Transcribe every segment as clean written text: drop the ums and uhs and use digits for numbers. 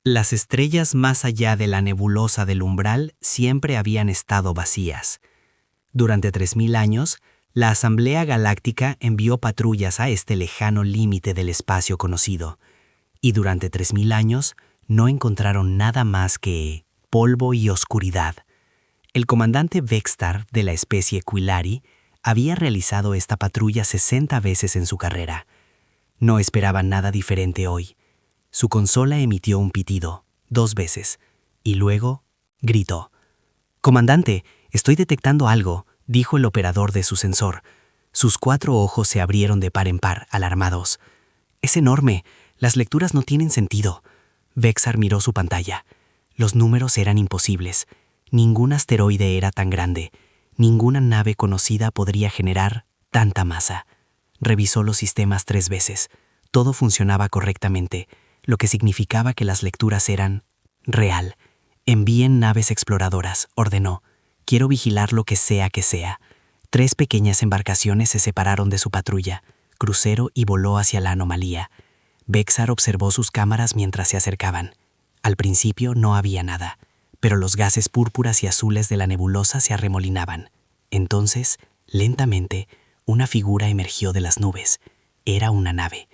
Las estrellas más allá de la nebulosa del umbral siempre habían estado vacías. Durante 3000 años, la Asamblea Galáctica envió patrullas a este lejano límite del espacio conocido, y durante 3000 años no encontraron nada más que polvo y oscuridad. El comandante Vextar de la especie Quillari había realizado esta patrulla 60 veces en su carrera. No esperaba nada diferente hoy. Su consola emitió un pitido, 2 veces, y luego gritó. «Comandante, estoy detectando algo», dijo el operador de su sensor. Sus 4 ojos se abrieron de par en par, alarmados. «Es enorme, las lecturas no tienen sentido». Vextar miró su pantalla. Los números eran imposibles. Ningún asteroide era tan grande. Ninguna nave conocida podría generar tanta masa. Revisó los sistemas 3 veces. Todo funcionaba correctamente, lo que significaba que las lecturas eran real. «Envíen naves exploradoras», ordenó. «Quiero vigilar lo que sea que sea». 3 pequeñas embarcaciones se separaron de su patrulla, crucero, y voló hacia la anomalía. Vextar observó sus cámaras mientras se acercaban. Al principio no había nada, pero los gases púrpuras y azules de la nebulosa se arremolinaban. Entonces, lentamente, una figura emergió de las nubes. Era una nave.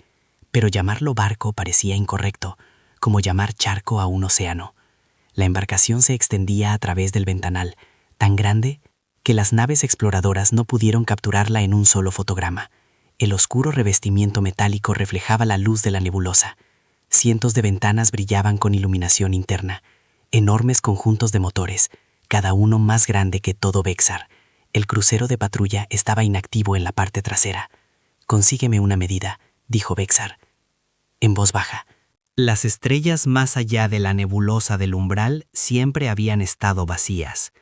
Pero llamarlo barco parecía incorrecto, como llamar charco a un océano. La embarcación se extendía a través del ventanal, tan grande que las naves exploradoras no pudieron capturarla en un solo fotograma. El oscuro revestimiento metálico reflejaba la luz de la nebulosa. Cientos de ventanas brillaban con iluminación interna, enormes conjuntos de motores, cada uno más grande que todo Vextar. El crucero de patrulla estaba inactivo en la parte trasera. «Consígueme una medida», dijo Vextar, en voz baja. Las estrellas más allá de la nebulosa del umbral siempre habían estado vacías.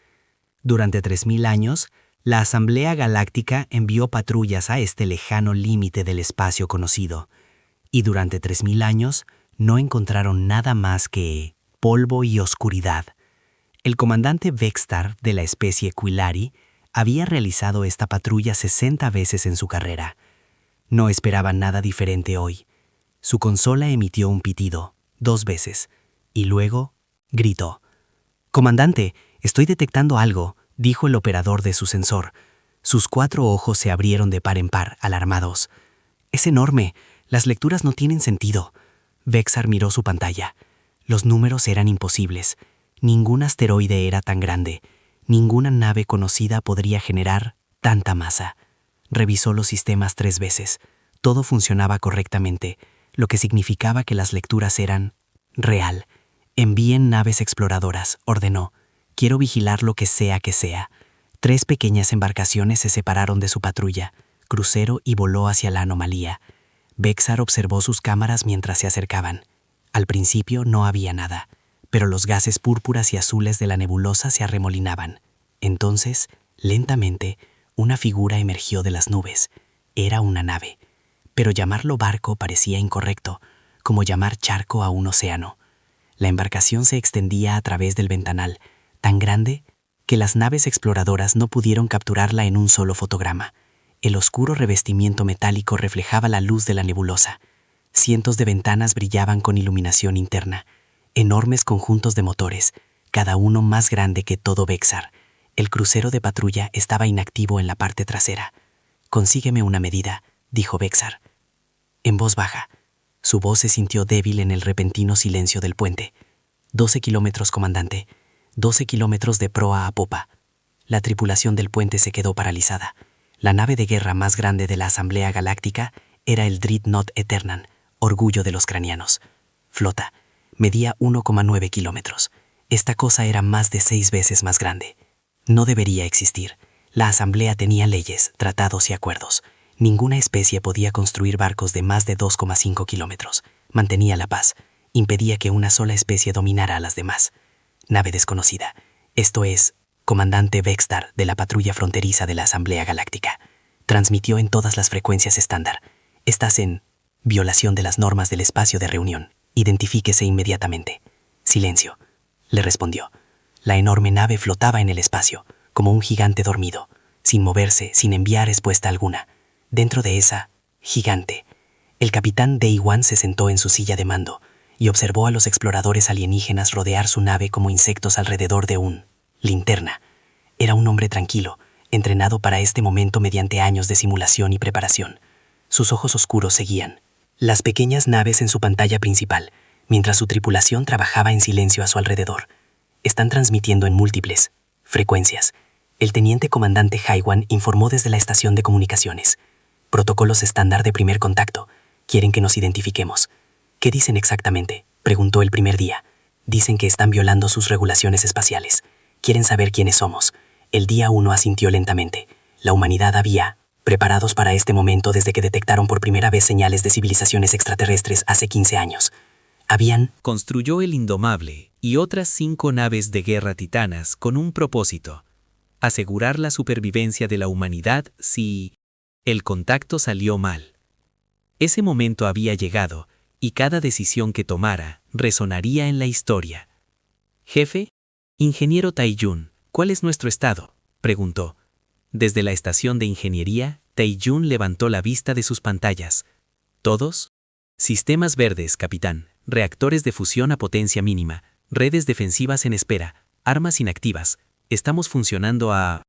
Durante 3000 años, la Asamblea Galáctica envió patrullas a este lejano límite del espacio conocido, y durante 3000 años no encontraron nada más que polvo y oscuridad. El comandante Vextar de la especie Quillari había realizado esta patrulla 60 veces en su carrera. No esperaba nada diferente hoy. Su consola emitió un pitido, 2 veces, y luego gritó. «Comandante, estoy detectando algo», dijo el operador de su sensor. Sus 4 ojos se abrieron de par en par, alarmados. «Es enorme, las lecturas no tienen sentido». Vextar miró su pantalla. Los números eran imposibles. Ningún asteroide era tan grande. Ninguna nave conocida podría generar tanta masa. Revisó los sistemas 3 veces. Todo funcionaba correctamente, lo que significaba que las lecturas eran real. «Envíen naves exploradoras», ordenó. «Quiero vigilar lo que sea que sea». 3 pequeñas embarcaciones se separaron de su patrulla, crucero, y voló hacia la anomalía. Vextar observó sus cámaras mientras se acercaban. Al principio no había nada, pero los gases púrpuras y azules de la nebulosa se arremolinaban. Entonces, lentamente, una figura emergió de las nubes. Era una nave. Pero llamarlo barco parecía incorrecto, como llamar charco a un océano. La embarcación se extendía a través del ventanal, tan grande que las naves exploradoras no pudieron capturarla en un solo fotograma. El oscuro revestimiento metálico reflejaba la luz de la nebulosa. Cientos de ventanas brillaban con iluminación interna, enormes conjuntos de motores, cada uno más grande que todo Vextar. El crucero de patrulla estaba inactivo en la parte trasera. «Consígueme una medida», dijo Vextar, en voz baja. Su voz se sintió débil en el repentino silencio del puente. 12 kilómetros, comandante. 12 kilómetros de proa a popa. La tripulación del puente se quedó paralizada. La nave de guerra más grande de la Asamblea Galáctica era el Dreadnought Eternan, orgullo de los cranianos. Flota. Medía 1,9 kilómetros. Esta cosa era más de 6 veces más grande. No debería existir. La Asamblea tenía leyes, tratados y acuerdos. Ninguna especie podía construir barcos de más de 2,5 kilómetros. Mantenía la paz. Impedía que una sola especie dominara a las demás. Nave desconocida. Esto es, comandante Vextar de la patrulla fronteriza de la Asamblea Galáctica. Transmitió en todas las frecuencias estándar. Estás en violación de las normas del espacio de reunión. Identifíquese inmediatamente. Silencio, le respondió. La enorme nave flotaba en el espacio, como un gigante dormido, sin moverse, sin enviar respuesta alguna. Dentro de esa gigante, el capitán Day One se sentó en su silla de mando y observó a los exploradores alienígenas rodear su nave como insectos alrededor de un linterna. Era un hombre tranquilo, entrenado para este momento mediante años de simulación y preparación. Sus ojos oscuros seguían las pequeñas naves en su pantalla principal, mientras su tripulación trabajaba en silencio a su alrededor. Están transmitiendo en múltiples frecuencias. El teniente comandante Haiwan informó desde la estación de comunicaciones. Protocolos estándar de primer contacto. Quieren que nos identifiquemos. ¿Qué dicen exactamente?, preguntó el primer día. Dicen que están violando sus regulaciones espaciales. Quieren saber quiénes somos. El día 1 asintió lentamente. La humanidad había preparados para este momento desde que detectaron por primera vez señales de civilizaciones extraterrestres hace 15 años. Construyó el Indomable y otras 5 naves de guerra titanas con un propósito: asegurar la supervivencia de la humanidad si el contacto salió mal. Ese momento había llegado, y cada decisión que tomara resonaría en la historia. «Jefe, ingeniero Taiyun, ¿cuál es nuestro estado?», preguntó. Desde la estación de ingeniería, Taiyun levantó la vista de sus pantallas. «¿Todos? Sistemas verdes, capitán. Reactores de fusión a potencia mínima. Redes defensivas en espera. Armas inactivas. Estamos funcionando a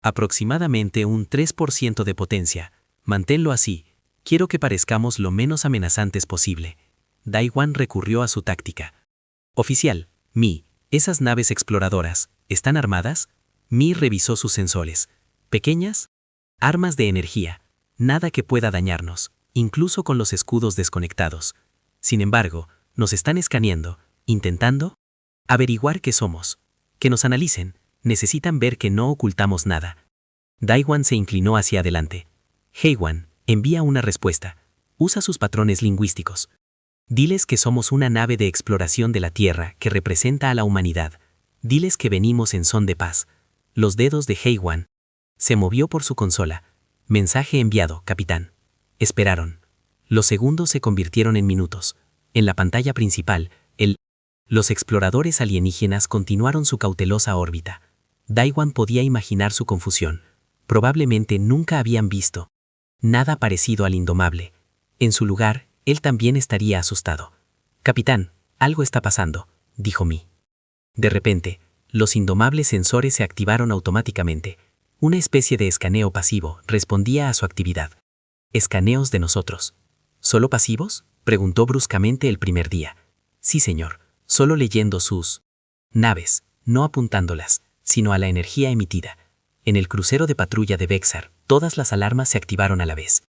aproximadamente un 3% de potencia. Manténlo así. Quiero que parezcamos lo menos amenazantes posible». Daiwan recurrió a su táctica. «Oficial, Mi, esas naves exploradoras, ¿están armadas?». Mi revisó sus sensores. «¿Pequeñas? Armas de energía. Nada que pueda dañarnos, incluso con los escudos desconectados. Sin embargo, nos están escaneando, intentando averiguar qué somos. Que nos analicen, necesitan ver que no ocultamos nada». Daiwan se inclinó hacia adelante. «Haiwan, envía una respuesta. Usa sus patrones lingüísticos. Diles que somos una nave de exploración de la Tierra que representa a la humanidad. Diles que venimos en son de paz». Los dedos de Haiwan se movió por su consola. «Mensaje enviado, capitán». Esperaron. Los segundos se convirtieron en minutos. En la pantalla principal, los exploradores alienígenas continuaron su cautelosa órbita. Daiwan podía imaginar su confusión. Probablemente nunca habían visto nada parecido al Indomable. En su lugar, él también estaría asustado. «Capitán, algo está pasando», dijo Mi. De repente, los indomables sensores se activaron automáticamente. Una especie de escaneo pasivo respondía a su actividad. «¿Escaneos de nosotros? ¿Solo pasivos?», preguntó bruscamente el primer día. «Sí, señor, solo leyendo sus naves, no apuntándolas, sino a la energía emitida». En el crucero de patrulla de Vexar, todas las alarmas se activaron a la vez.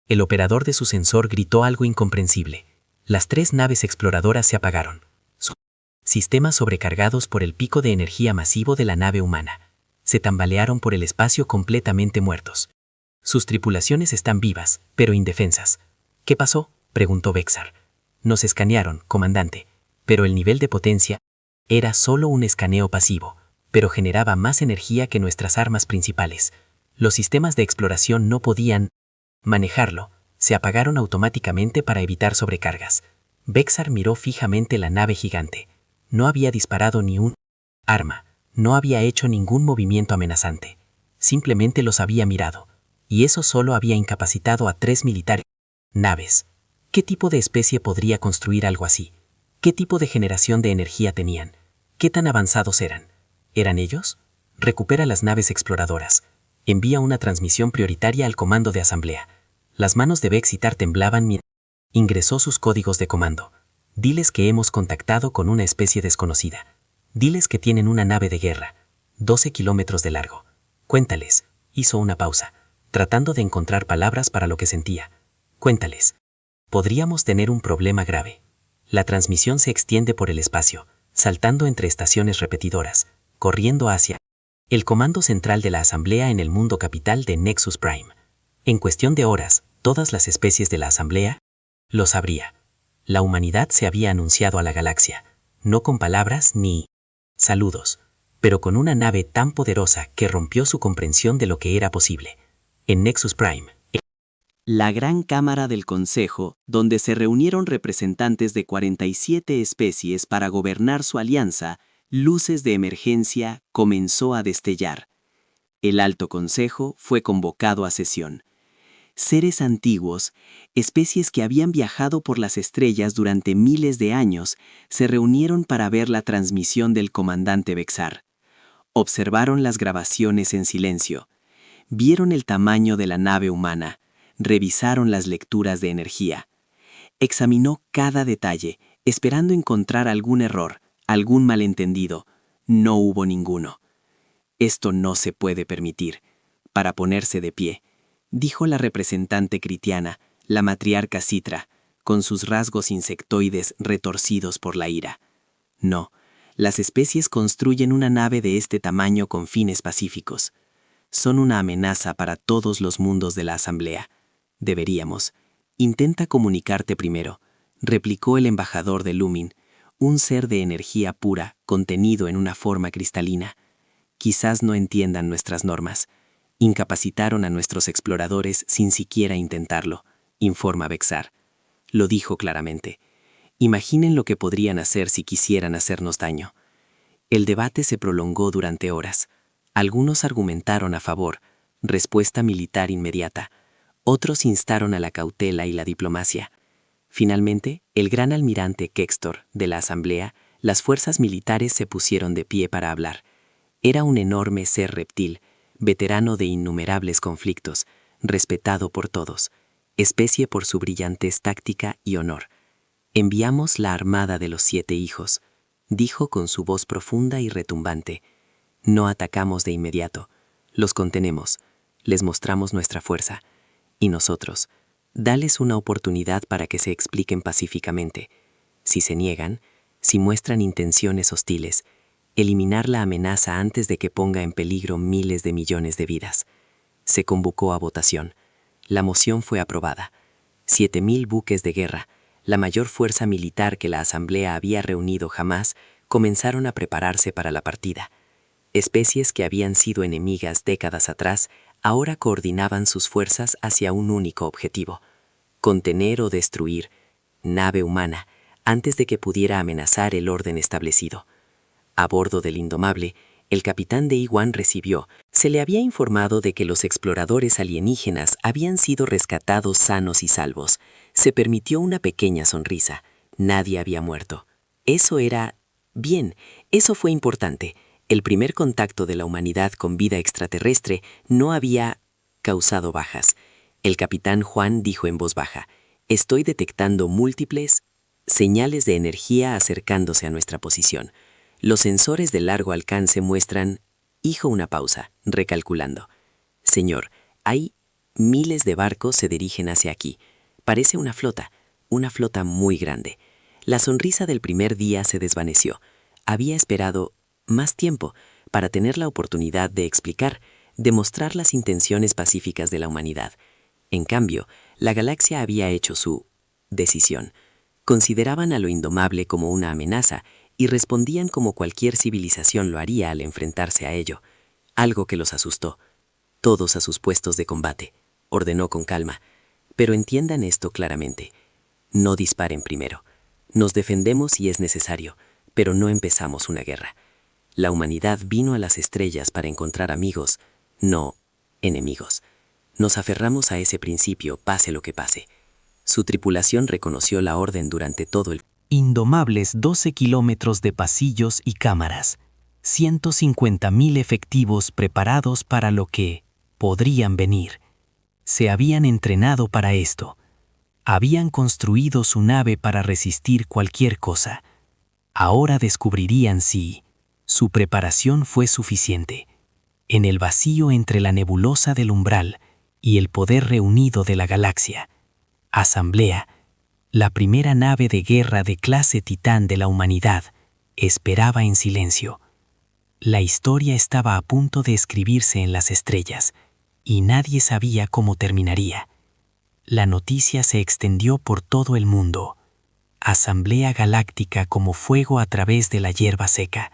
El operador de su sensor gritó algo incomprensible. Las 3 naves exploradoras se apagaron. Sus sistemas sobrecargados por el pico de energía masivo de la nave humana se tambalearon por el espacio completamente muertos. Sus tripulaciones están vivas, pero indefensas. «¿Qué pasó?», preguntó Vexar. «Nos escanearon, comandante, pero el nivel de potencia era solo un escaneo pasivo, pero generaba más energía que nuestras armas principales. Los sistemas de exploración no podían manejarlo, se apagaron automáticamente para evitar sobrecargas». Vexar miró fijamente la nave gigante. No había disparado ni un arma, no había hecho ningún movimiento amenazante. Simplemente los había mirado, y eso solo había incapacitado a 3 militares. Naves. ¿Qué tipo de especie podría construir algo así? ¿Qué tipo de generación de energía tenían? ¿Qué tan avanzados eran? ¿Eran ellos? Recupera las naves exploradoras. Envía una transmisión prioritaria al comando de asamblea. Las manos de Vexitar temblaban mientras ingresó sus códigos de comando. Diles que hemos contactado con una especie desconocida. Diles que tienen una nave de guerra, 12 kilómetros de largo. Cuéntales. Hizo una pausa, tratando de encontrar palabras para lo que sentía. Cuéntales. Podríamos tener un problema grave. La transmisión se extiende por el espacio, saltando entre estaciones repetidoras, corriendo hacia el comando central de la asamblea en el mundo capital de Nexus Prime. En cuestión de horas, todas las especies de la asamblea lo sabría. La humanidad se había anunciado a la galaxia, no con palabras ni saludos, pero con una nave tan poderosa que rompió su comprensión de lo que era posible. En Nexus Prime, la gran cámara del Consejo, donde se reunieron representantes de 47 especies para gobernar su alianza, luces de emergencia comenzó a destellar. El Alto Consejo fue convocado a sesión. Seres antiguos, especies que habían viajado por las estrellas durante miles de años, se reunieron para ver la transmisión del comandante Bexar. Observaron las grabaciones en silencio. Vieron el tamaño de la nave humana. Revisaron las lecturas de energía. Examinó cada detalle, esperando encontrar algún error, algún malentendido. No hubo ninguno. Esto no se puede permitir. Para ponerse de pie, dijo la representante critiana, la matriarca Citra, con sus rasgos insectoides retorcidos por la ira. No, las especies construyen una nave de este tamaño con fines pacíficos. Son una amenaza para todos los mundos de la Asamblea. Deberíamos. Intenta comunicarte primero, replicó el embajador de Lumin, un ser de energía pura contenido en una forma cristalina. Quizás no entiendan nuestras normas. Incapacitaron a nuestros exploradores sin siquiera intentarlo, informa Bexar. Lo dijo claramente. Imaginen lo que podrían hacer si quisieran hacernos daño. El debate se prolongó durante horas. Algunos argumentaron a favor, respuesta militar inmediata. Otros instaron a la cautela y la diplomacia. Finalmente, el gran almirante Kextor de la Asamblea, las fuerzas militares se pusieron de pie para hablar. Era un enorme ser reptil, veterano de innumerables conflictos, respetado por todos, especie por su brillantez táctica y honor. Enviamos la armada de los 7 hijos, dijo con su voz profunda y retumbante. No atacamos de inmediato, los contenemos, les mostramos nuestra fuerza. Y nosotros, dales una oportunidad para que se expliquen pacíficamente. Si se niegan, si muestran intenciones hostiles, eliminar la amenaza antes de que ponga en peligro miles de millones de vidas. Se convocó a votación. La moción fue aprobada. 7.000 buques de guerra, la mayor fuerza militar que la Asamblea había reunido jamás, comenzaron a prepararse para la partida. Especies que habían sido enemigas décadas atrás, ahora coordinaban sus fuerzas hacia un único objetivo: contener o destruir nave humana antes de que pudiera amenazar el orden establecido. A bordo del Indomable, el capitán de Iwan recibió, se le había informado de que los exploradores alienígenas habían sido rescatados sanos y salvos. Se permitió una pequeña sonrisa. Nadie había muerto. Eso era bien, eso fue importante. El primer contacto de la humanidad con vida extraterrestre no había causado bajas. El capitán Juan dijo en voz baja: «Estoy detectando múltiples señales de energía acercándose a nuestra posición. Los sensores de largo alcance muestran...». Hizo una pausa, recalculando. «Señor, hay miles de barcos se dirigen hacia aquí. Parece una flota muy grande». La sonrisa del primer día se desvaneció. Había esperado más tiempo para tener la oportunidad de explicar, demostrar las intenciones pacíficas de la humanidad. En cambio, la galaxia había hecho su decisión. Consideraban a lo indomable como una amenaza y respondían como cualquier civilización lo haría al enfrentarse a ello. Algo que los asustó. «Todos a sus puestos de combate», ordenó con calma. «Pero entiendan esto claramente. No disparen primero. Nos defendemos si es necesario, pero no empezamos una guerra. La humanidad vino a las estrellas para encontrar amigos, no enemigos. Nos aferramos a ese principio, pase lo que pase». Su tripulación reconoció la orden durante todo el... Indomables 12 kilómetros de pasillos y cámaras, 150.000 efectivos preparados para lo que podrían venir. Se habían entrenado para esto. Habían construido su nave para resistir cualquier cosa. Ahora descubrirían si su preparación fue suficiente. En el vacío entre la nebulosa del umbral y el poder reunido de la galaxia, Asamblea, la primera nave de guerra de clase Titán de la humanidad, esperaba en silencio. La historia estaba a punto de escribirse en las estrellas, y nadie sabía cómo terminaría. La noticia se extendió por todo el mundo. Asamblea galáctica como fuego a través de la hierba seca.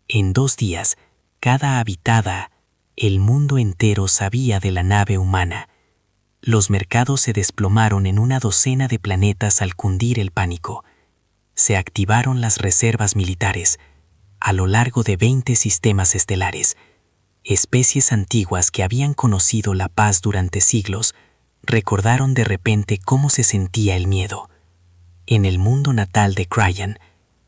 En 2 días, cada habitada, el mundo entero sabía de la nave humana. Los mercados se desplomaron en una docena de planetas al cundir el pánico. Se activaron las reservas militares a lo largo de 20 sistemas estelares. Especies antiguas que habían conocido la paz durante siglos recordaron de repente cómo se sentía el miedo. En el mundo natal de Cryan,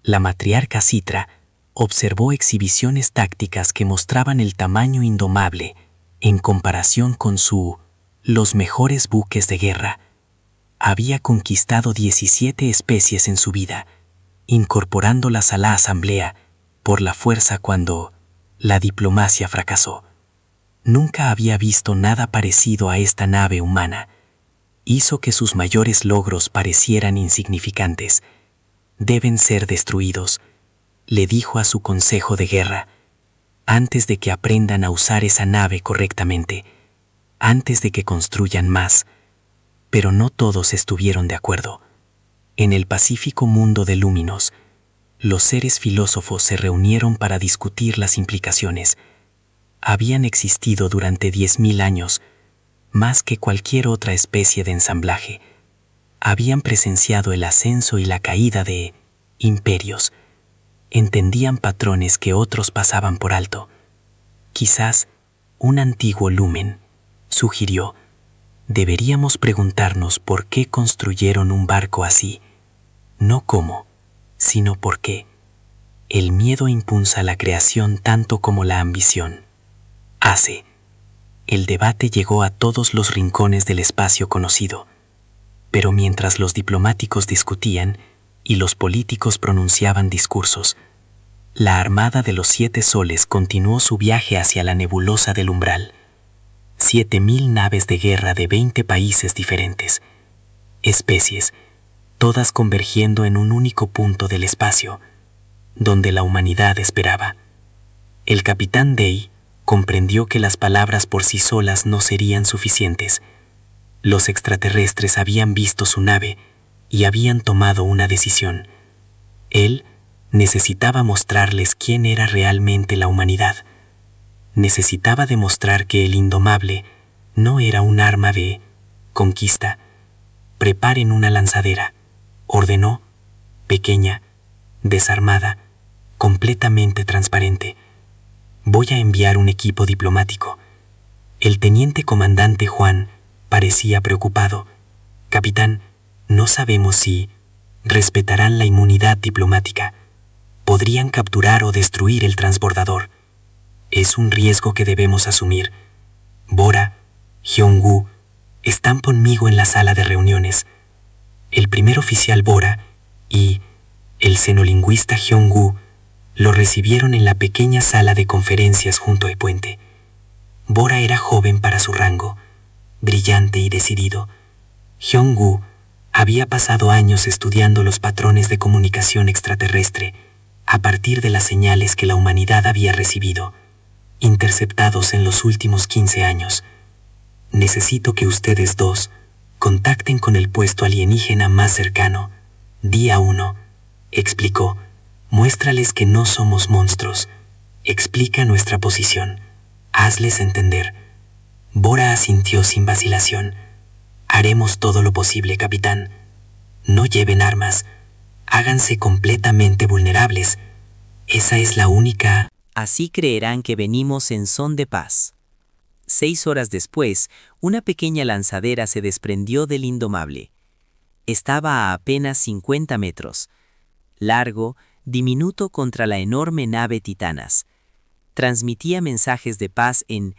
la matriarca Citra observó exhibiciones tácticas que mostraban el tamaño indomable en comparación con los mejores buques de guerra. Había conquistado 17 especies en su vida, incorporándolas a la asamblea por la fuerza cuando la diplomacia fracasó. Nunca había visto nada parecido a esta nave humana. Hizo que sus mayores logros parecieran insignificantes. Deben ser destruidos, le dijo a su consejo de guerra, antes de que aprendan a usar esa nave correctamente, antes de que construyan más. Pero no todos estuvieron de acuerdo. En el pacífico mundo de Lúminos, los seres filósofos se reunieron para discutir las implicaciones. Habían existido durante 10.000 años, más que cualquier otra especie de ensamblaje. Habían presenciado el ascenso y la caída de imperios. Entendían patrones que otros pasaban por alto. Quizás un antiguo lumen sugirió: deberíamos preguntarnos por qué construyeron un barco así. No cómo, sino por qué. El miedo impulsa la creación tanto como la ambición. El debate llegó a todos los rincones del espacio conocido. Pero mientras los diplomáticos discutían y los políticos pronunciaban discursos, la Armada de los 7 Soles continuó su viaje hacia la nebulosa del umbral. 7.000 naves de guerra de 20 países diferentes. Especies, todas convergiendo en un único punto del espacio, donde la humanidad esperaba. El capitán Day comprendió que las palabras por sí solas no serían suficientes. Los extraterrestres habían visto su nave y habían tomado una decisión. Él necesitaba mostrarles quién era realmente la humanidad. Necesitaba demostrar que el indomable no era un arma de conquista. Preparen una lanzadera, ordenó, pequeña, desarmada, completamente transparente. Voy a enviar un equipo diplomático. El teniente comandante Juan parecía preocupado. Capitán, no sabemos si respetarán la inmunidad diplomática. Podrían capturar o destruir el transbordador. Es un riesgo que debemos asumir. Bora, Hyung-woo, están conmigo en la sala de reuniones. El primer oficial Bora y el xenolingüista Hyung-woo lo recibieron en la pequeña sala de conferencias junto al puente. Bora era joven para su rango, brillante y decidido. Hyung-woo había pasado años estudiando los patrones de comunicación extraterrestre a partir de las señales que la humanidad había recibido, interceptados en los últimos 15 años. Necesito que ustedes dos contacten con el puesto alienígena más cercano. Día 1, explicó. Muéstrales que no somos monstruos. Explica nuestra posición. Hazles entender. Bora asintió sin vacilación. Haremos todo lo posible, capitán. No lleven armas. Háganse completamente vulnerables. Esa es la única... Así creerán que venimos en son de paz. 6 horas después, una pequeña lanzadera se desprendió del indomable. Estaba a apenas 50 metros. Largo, diminuto contra la enorme nave Titanas. Transmitía mensajes de paz en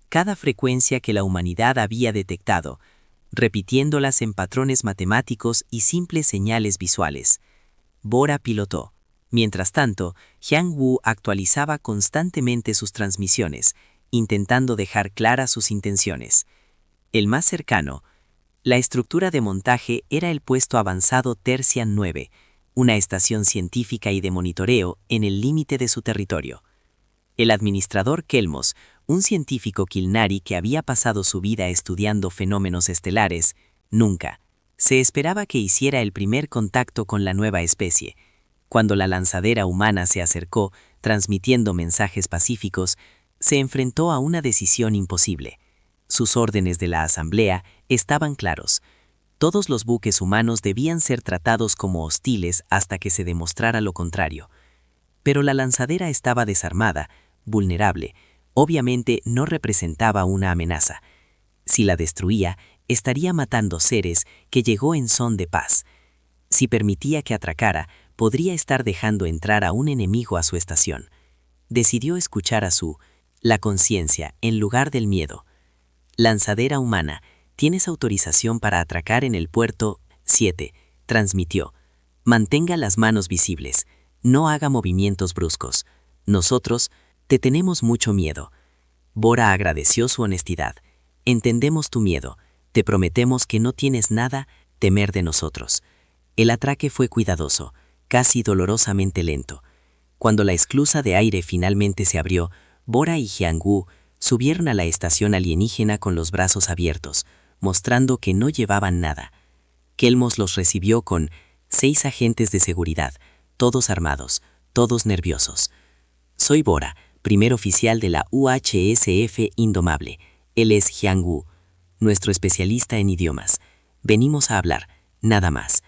cada frecuencia que la humanidad había detectado, repitiéndolas en patrones matemáticos y simples señales visuales. Bora pilotó. Mientras tanto, Hyung-woo actualizaba constantemente sus transmisiones, intentando dejar claras sus intenciones. El más cercano, la estructura de montaje era el puesto avanzado Tercian 9, una estación científica y de monitoreo en el límite de su territorio. El administrador Kelmos, un científico Kilnari que había pasado su vida estudiando fenómenos estelares, nunca se esperaba que hiciera el primer contacto con la nueva especie. Cuando la lanzadera humana se acercó, transmitiendo mensajes pacíficos, se enfrentó a una decisión imposible. Sus órdenes de la asamblea estaban claros. Todos los buques humanos debían ser tratados como hostiles hasta que se demostrara lo contrario. Pero la lanzadera estaba desarmada, vulnerable, obviamente no representaba una amenaza. Si la destruía, estaría matando seres que llegó en son de paz. Si permitía que atracara, podría estar dejando entrar a un enemigo a su estación. Decidió escuchar a la conciencia en lugar del miedo. Lanzadera humana, tienes autorización para atracar en el puerto 7, transmitió. Mantenga las manos visibles, no haga movimientos bruscos. Nosotros te tenemos mucho miedo. Bora agradeció su honestidad. Entendemos tu miedo, te prometemos que no tienes nada temer de nosotros. El atraque fue cuidadoso, casi dolorosamente lento. Cuando la esclusa de aire finalmente se abrió, Bora y Hyang-woo subieron a la estación alienígena con los brazos abiertos, mostrando que no llevaban nada. Kelmos los recibió con 6 agentes de seguridad, todos armados, todos nerviosos. Soy Bora, primer oficial de la UHSF Indomable. Él es Hyang-woo, nuestro especialista en idiomas. Venimos a hablar, nada más.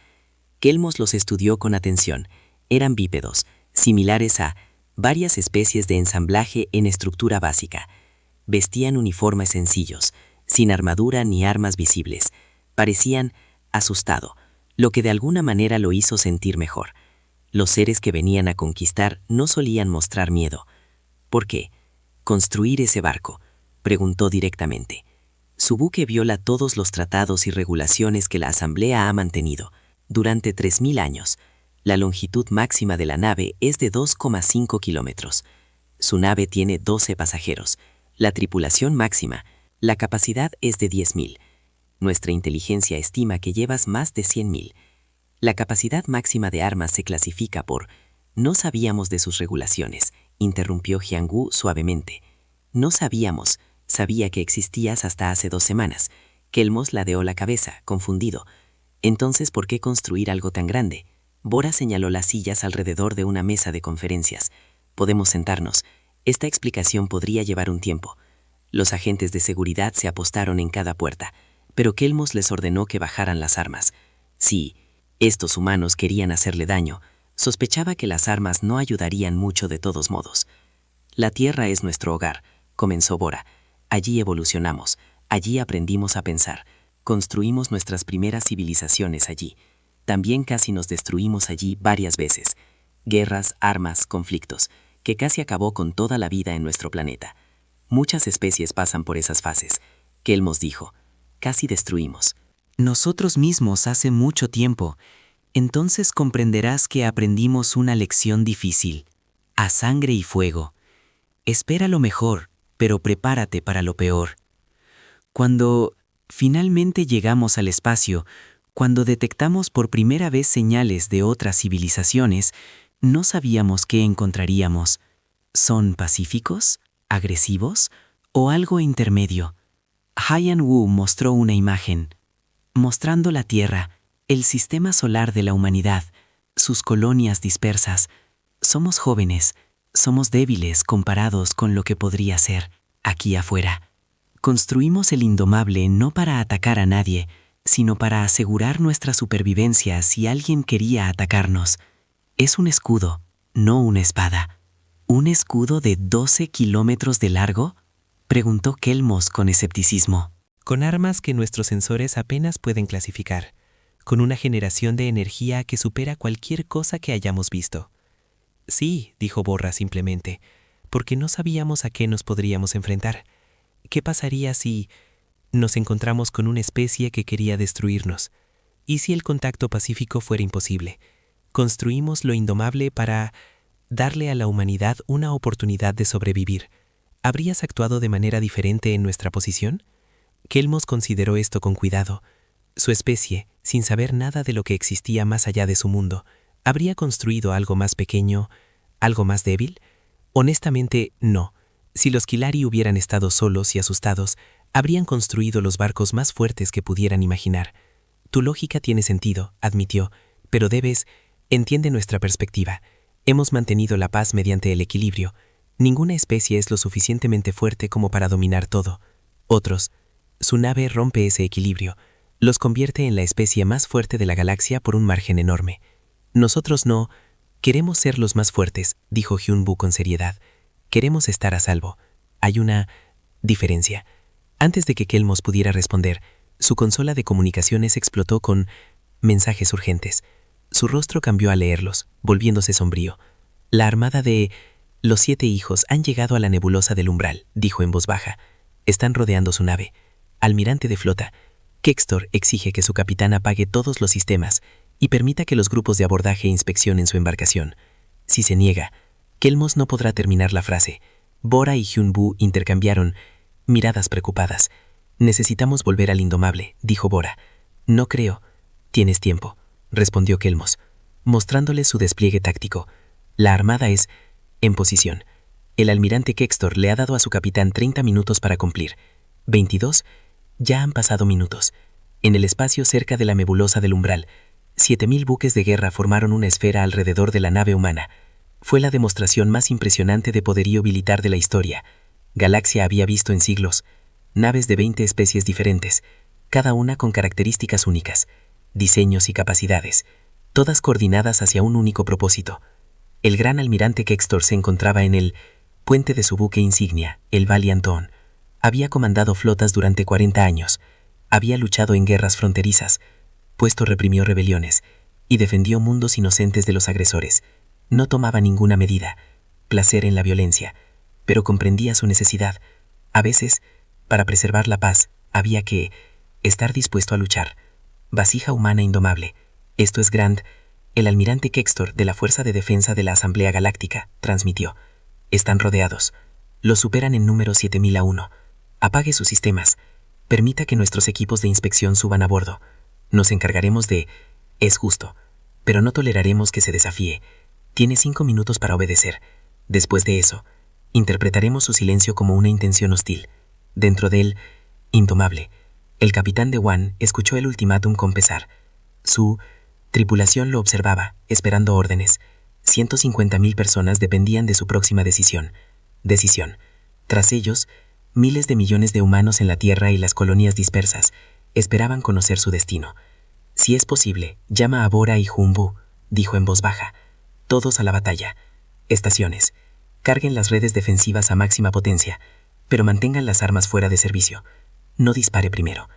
Kelmos los estudió con atención. Eran bípedos, similares a varias especies de ensamblaje en estructura básica. Vestían uniformes sencillos, sin armadura ni armas visibles. Parecían asustado, lo que de alguna manera lo hizo sentir mejor. Los seres que venían a conquistar no solían mostrar miedo. ¿Por qué? ¿Construir ese barco?, preguntó directamente. Su buque viola todos los tratados y regulaciones que la Asamblea ha mantenido durante 3000 años. La longitud máxima de la nave es de 2,5 kilómetros. Su nave tiene 12 pasajeros. La tripulación máxima, la capacidad es de 10.000. Nuestra inteligencia estima que llevas más de 100.000. La capacidad máxima de armas se clasifica por... No sabíamos de sus regulaciones, interrumpió Hyang-woo suavemente. No sabíamos, sabía que existías hasta hace 2 semanas. Kelmos ladeó la cabeza, confundido. Entonces, ¿por qué construir algo tan grande? Bora señaló las sillas alrededor de una mesa de conferencias. Podemos sentarnos. Esta explicación podría llevar un tiempo. Los agentes de seguridad se apostaron en cada puerta, pero Kelmos les ordenó que bajaran las armas. Sí, estos humanos querían hacerle daño. Sospechaba que las armas no ayudarían mucho de todos modos. La Tierra es nuestro hogar, comenzó Bora. Allí evolucionamos, allí aprendimos a pensar. Construimos nuestras primeras civilizaciones allí. También casi nos destruimos allí varias veces. Guerras, armas, conflictos, que casi acabó con toda la vida en nuestro planeta. Muchas especies pasan por esas fases. Kelmos dijo, casi destruimos. Nosotros mismos hace mucho tiempo. Entonces comprenderás que aprendimos una lección difícil. A sangre y fuego. Espera lo mejor, pero prepárate para lo peor. Cuando finalmente llegamos al espacio, cuando detectamos por primera vez señales de otras civilizaciones, no sabíamos qué encontraríamos. ¿Son pacíficos, agresivos o algo intermedio? Hyang-woo mostró una imagen, mostrando la Tierra, el sistema solar de la humanidad, sus colonias dispersas. Somos jóvenes, somos débiles comparados con lo que podría ser aquí afuera. Construimos el Indomable no para atacar a nadie, sino para asegurar nuestra supervivencia si alguien quería atacarnos. Es un escudo, no una espada. ¿Un escudo de 12 kilómetros de largo?, preguntó Kelmos con escepticismo. Con armas que nuestros sensores apenas pueden clasificar, con una generación de energía que supera cualquier cosa que hayamos visto. Sí, dijo Bora simplemente, porque no sabíamos a qué nos podríamos enfrentar. ¿Qué pasaría si nos encontramos con una especie que quería destruirnos? ¿Y si el contacto pacífico fuera imposible? Construimos lo Indomable para darle a la humanidad una oportunidad de sobrevivir. ¿Habrías actuado de manera diferente en nuestra posición? Kelmos consideró esto con cuidado. Su especie, sin saber nada de lo que existía más allá de su mundo, ¿habría construido algo más pequeño, algo más débil? Honestamente, no. Si los Kilari hubieran estado solos y asustados, habrían construido los barcos más fuertes que pudieran imaginar. Tu lógica tiene sentido, admitió, pero entiende nuestra perspectiva. Hemos mantenido la paz mediante el equilibrio. Ninguna especie es lo suficientemente fuerte como para dominar todo. Otros, su nave rompe ese equilibrio, los convierte en la especie más fuerte de la galaxia por un margen enorme. Nosotros no queremos ser los más fuertes, dijo Hyun-woo con seriedad. Queremos estar a salvo. Hay una diferencia. Antes de que Kelmos pudiera responder, Su consola de comunicaciones explotó con mensajes urgentes. Su rostro cambió al leerlos, volviéndose sombrío. La armada de los 7 hijos han llegado a la nebulosa del umbral, dijo en voz baja. Están rodeando su nave. Almirante de flota, Kextor exige que su capitán apague todos los sistemas y permita que los grupos de abordaje inspeccionen su embarcación. Si se niega, Kelmos no podrá terminar la frase. Bora y Hyun-bu intercambiaron miradas preocupadas. Necesitamos volver al Indomable, dijo Bora. No creo. Tienes tiempo, respondió Kelmos, mostrándole su despliegue táctico. La armada es en posición. El almirante Kextor le ha dado a su capitán 30 minutos para cumplir. 22. Ya han pasado minutos. En el espacio cerca de la nebulosa del umbral, 7.000 buques de guerra formaron una esfera alrededor de la nave humana. Fue la demostración más impresionante de poderío militar de la historia. Galaxia había visto en siglos naves de 20 especies diferentes, cada una con características únicas, diseños y capacidades, todas coordinadas hacia un único propósito. El gran almirante Kextor se encontraba en el puente de su buque insignia, el Valiant Dawn. Había comandado flotas durante 40 años, había luchado en guerras fronterizas, reprimió rebeliones y defendió mundos inocentes de los agresores. No tomaba ninguna medida, placer en la violencia, pero comprendía su necesidad. A veces, para preservar la paz, había que estar dispuesto a luchar. Vasija humana indomable. Esto es Grant, el almirante Kextor de la Fuerza de Defensa de la Asamblea Galáctica, transmitió. Están rodeados. Los superan en número 7001. Apague sus sistemas. Permita que nuestros equipos de inspección suban a bordo. Nos encargaremos de... Es justo, pero no toleraremos que se desafíe. Tiene 5 minutos para obedecer. Después de eso, interpretaremos su silencio como una intención hostil. Dentro del Indomable, el capitán de Wan escuchó el ultimátum con pesar. Su tripulación lo observaba, esperando órdenes. 150.000 personas dependían de su próxima decisión. Tras ellos, miles de millones de humanos en la Tierra y las colonias dispersas esperaban conocer su destino. Si es posible, llama a Bora y Hyun-bu, dijo en voz baja. Todos a la batalla. Estaciones. Carguen las redes defensivas a máxima potencia, pero mantengan las armas fuera de servicio. No dispare primero.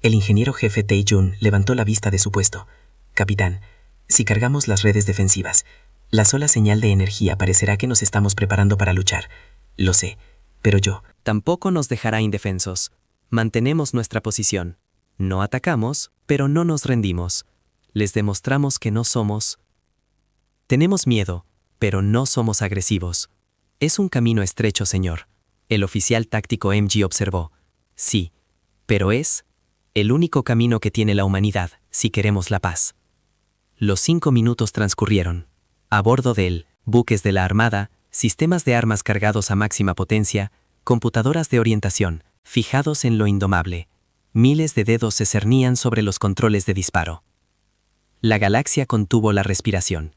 El ingeniero jefe Tae-jun levantó la vista de su puesto. Capitán, si cargamos las redes defensivas, la sola señal de energía parecerá que nos estamos preparando para luchar. Lo sé, pero yo... Tampoco nos dejará indefensos. Mantenemos nuestra posición. No atacamos, pero no nos rendimos. Les demostramos que no somos... Tenemos miedo, pero no somos agresivos. Es un camino estrecho, señor. El oficial táctico MG observó. Sí, pero es el único camino que tiene la humanidad si queremos la paz. Los 5 minutos transcurrieron. A bordo del buques de la Armada, sistemas de armas cargados a máxima potencia, computadoras de orientación, fijados en lo indomable. Miles de dedos se cernían sobre los controles de disparo. La galaxia contuvo la respiración.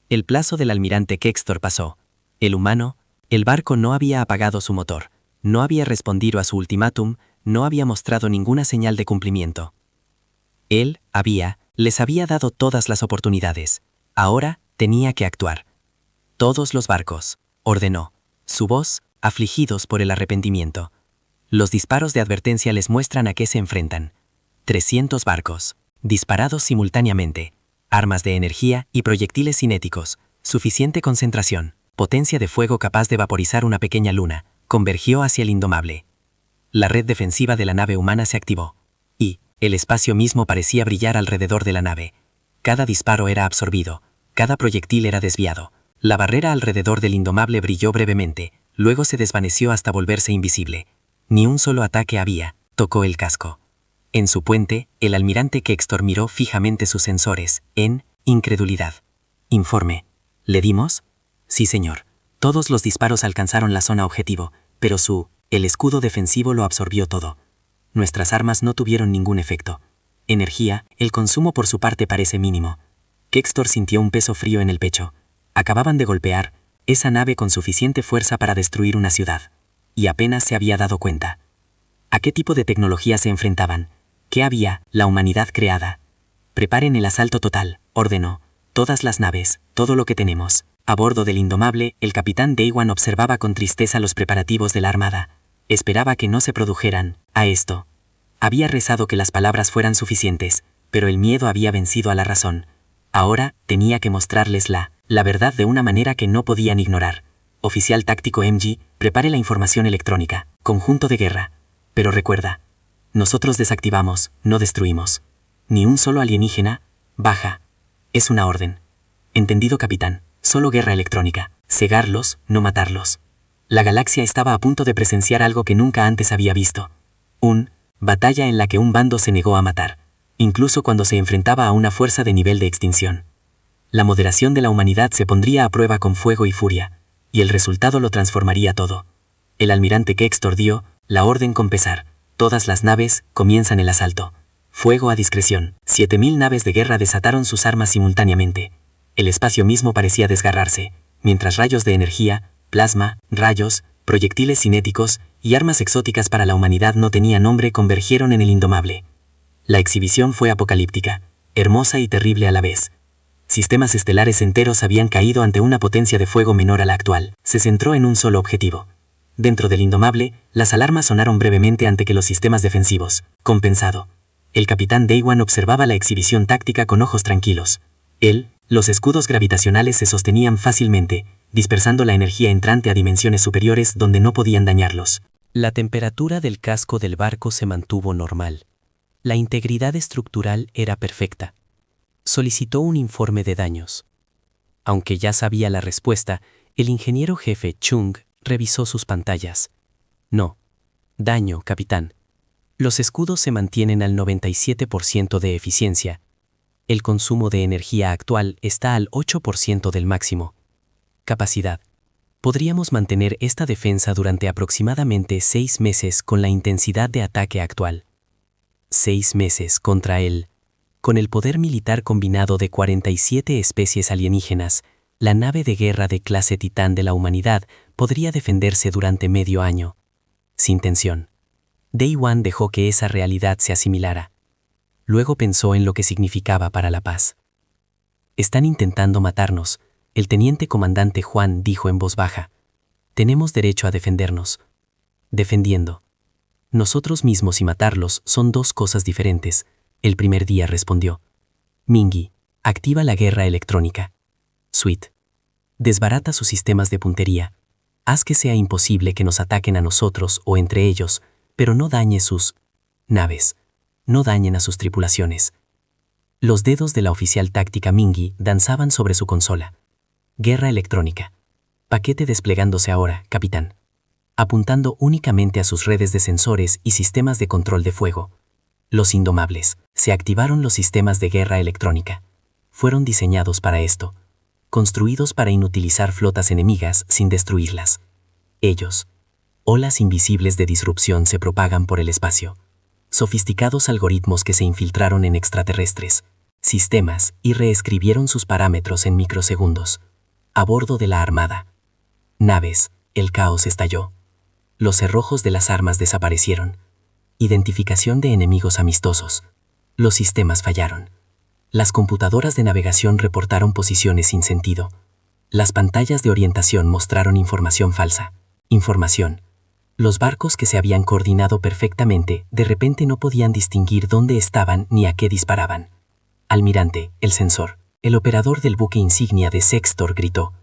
El plazo del almirante Kextor pasó. El barco no había apagado su motor, no había respondido a su ultimátum, no había mostrado ninguna señal de cumplimiento. Él les había dado todas las oportunidades. Ahora tenía que actuar. Todos los barcos, ordenó, su voz, afligidos por el arrepentimiento. Los disparos de advertencia les muestran a qué se enfrentan. 300 barcos, disparados simultáneamente. Armas de energía y proyectiles cinéticos, suficiente concentración, potencia de fuego capaz de vaporizar una pequeña luna, convergió hacia el Indomable. La red defensiva de la nave humana se activó, y el espacio mismo parecía brillar alrededor de la nave. Cada disparo era absorbido, cada proyectil era desviado. La barrera alrededor del Indomable brilló brevemente, luego se desvaneció hasta volverse invisible. Ni un solo ataque había, tocó el casco. En su puente, el almirante Kextor miró fijamente sus sensores, en incredulidad. Informe. ¿Le dimos? Sí, señor. Todos los disparos alcanzaron la zona objetivo, pero el escudo defensivo lo absorbió todo. Nuestras armas no tuvieron ningún efecto. Energía, el consumo por su parte parece mínimo. Kextor sintió un peso frío en el pecho. Acababan de golpear esa nave con suficiente fuerza para destruir una ciudad. Y apenas se había dado cuenta. ¿A qué tipo de tecnología se enfrentaban? ¿Qué había la humanidad creada? Preparen el asalto total, ordenó. Todas las naves, todo lo que tenemos. A bordo del Indomable, el capitán Daewan observaba con tristeza los preparativos de la armada. Esperaba que no se produjeran, a esto. Había rezado que las palabras fueran suficientes, pero el miedo había vencido a la razón. Ahora tenía que mostrarles la verdad de una manera que no podían ignorar. Oficial táctico MG, prepare la información electrónica. Conjunto de guerra. Pero recuerda, nosotros desactivamos, no destruimos. Ni un solo alienígena, baja. Es una orden. Entendido, capitán. Solo guerra electrónica. Cegarlos, no matarlos. La galaxia estaba a punto de presenciar algo que nunca antes había visto. Batalla en la que un bando se negó a matar, incluso cuando se enfrentaba a una fuerza de nivel de extinción. La moderación de la humanidad se pondría a prueba con fuego y furia, y el resultado lo transformaría todo. El almirante Kextor dio la orden con pesar. Todas las naves comienzan el asalto. Fuego a discreción. 7000 naves de guerra desataron sus armas simultáneamente. El espacio mismo parecía desgarrarse, mientras rayos de energía, plasma, rayos, proyectiles cinéticos y armas exóticas para la humanidad no tenían nombre convergieron en el indomable. La exhibición fue apocalíptica, hermosa y terrible a la vez. Sistemas estelares enteros habían caído ante una potencia de fuego menor a la actual. Se centró en un solo objetivo. Dentro del indomable, las alarmas sonaron brevemente ante que los sistemas defensivos, compensado. El capitán Daywan observaba la exhibición táctica con ojos tranquilos. Los escudos gravitacionales se sostenían fácilmente, dispersando la energía entrante a dimensiones superiores donde no podían dañarlos. La temperatura del casco del barco se mantuvo normal. La integridad estructural era perfecta. Solicitó un informe de daños. Aunque ya sabía la respuesta, el ingeniero jefe Chung revisó sus pantallas. No. Daño, capitán. Los escudos se mantienen al 97% de eficiencia. El consumo de energía actual está al 8% del máximo. Capacidad. Podríamos mantener esta defensa durante aproximadamente 6 meses con la intensidad de ataque actual. 6 meses contra él. Con el poder militar combinado de 47 especies alienígenas, la nave de guerra de clase Titán de la humanidad podría defenderse durante medio año. Sin tensión. Daywan dejó que esa realidad se asimilara. Luego pensó en lo que significaba para la paz. Están intentando matarnos. El teniente comandante Juan dijo en voz baja. Tenemos derecho a defendernos. Defendiendo. Nosotros mismos y matarlos son dos cosas diferentes. El primer día respondió. Mingy, activa la guerra electrónica. Sweet. Desbarata sus sistemas de puntería. Haz que sea imposible que nos ataquen a nosotros o entre ellos, pero no dañe sus naves. No dañen a sus tripulaciones. Los dedos de la oficial táctica Mingy danzaban sobre su consola. Guerra electrónica. Paquete desplegándose ahora, capitán. Apuntando únicamente a sus redes de sensores y sistemas de control de fuego. Los indomables. Se activaron los sistemas de guerra electrónica. Fueron diseñados para esto. Construidos para inutilizar flotas enemigas sin destruirlas. Ellos. Olas invisibles de disrupción se propagan por el espacio. Sofisticados algoritmos que se infiltraron en extraterrestres, sistemas y reescribieron sus parámetros en microsegundos. A bordo de la armada. Naves, el caos estalló. Los cerrojos de las armas desaparecieron. Identificación de enemigos amistosos. Los sistemas fallaron. Las computadoras de navegación reportaron posiciones sin sentido. Las pantallas de orientación mostraron información falsa. Información. Los barcos que se habían coordinado perfectamente de repente no podían distinguir dónde estaban ni a qué disparaban. Almirante, el sensor. El operador del buque insignia de Sextor gritó.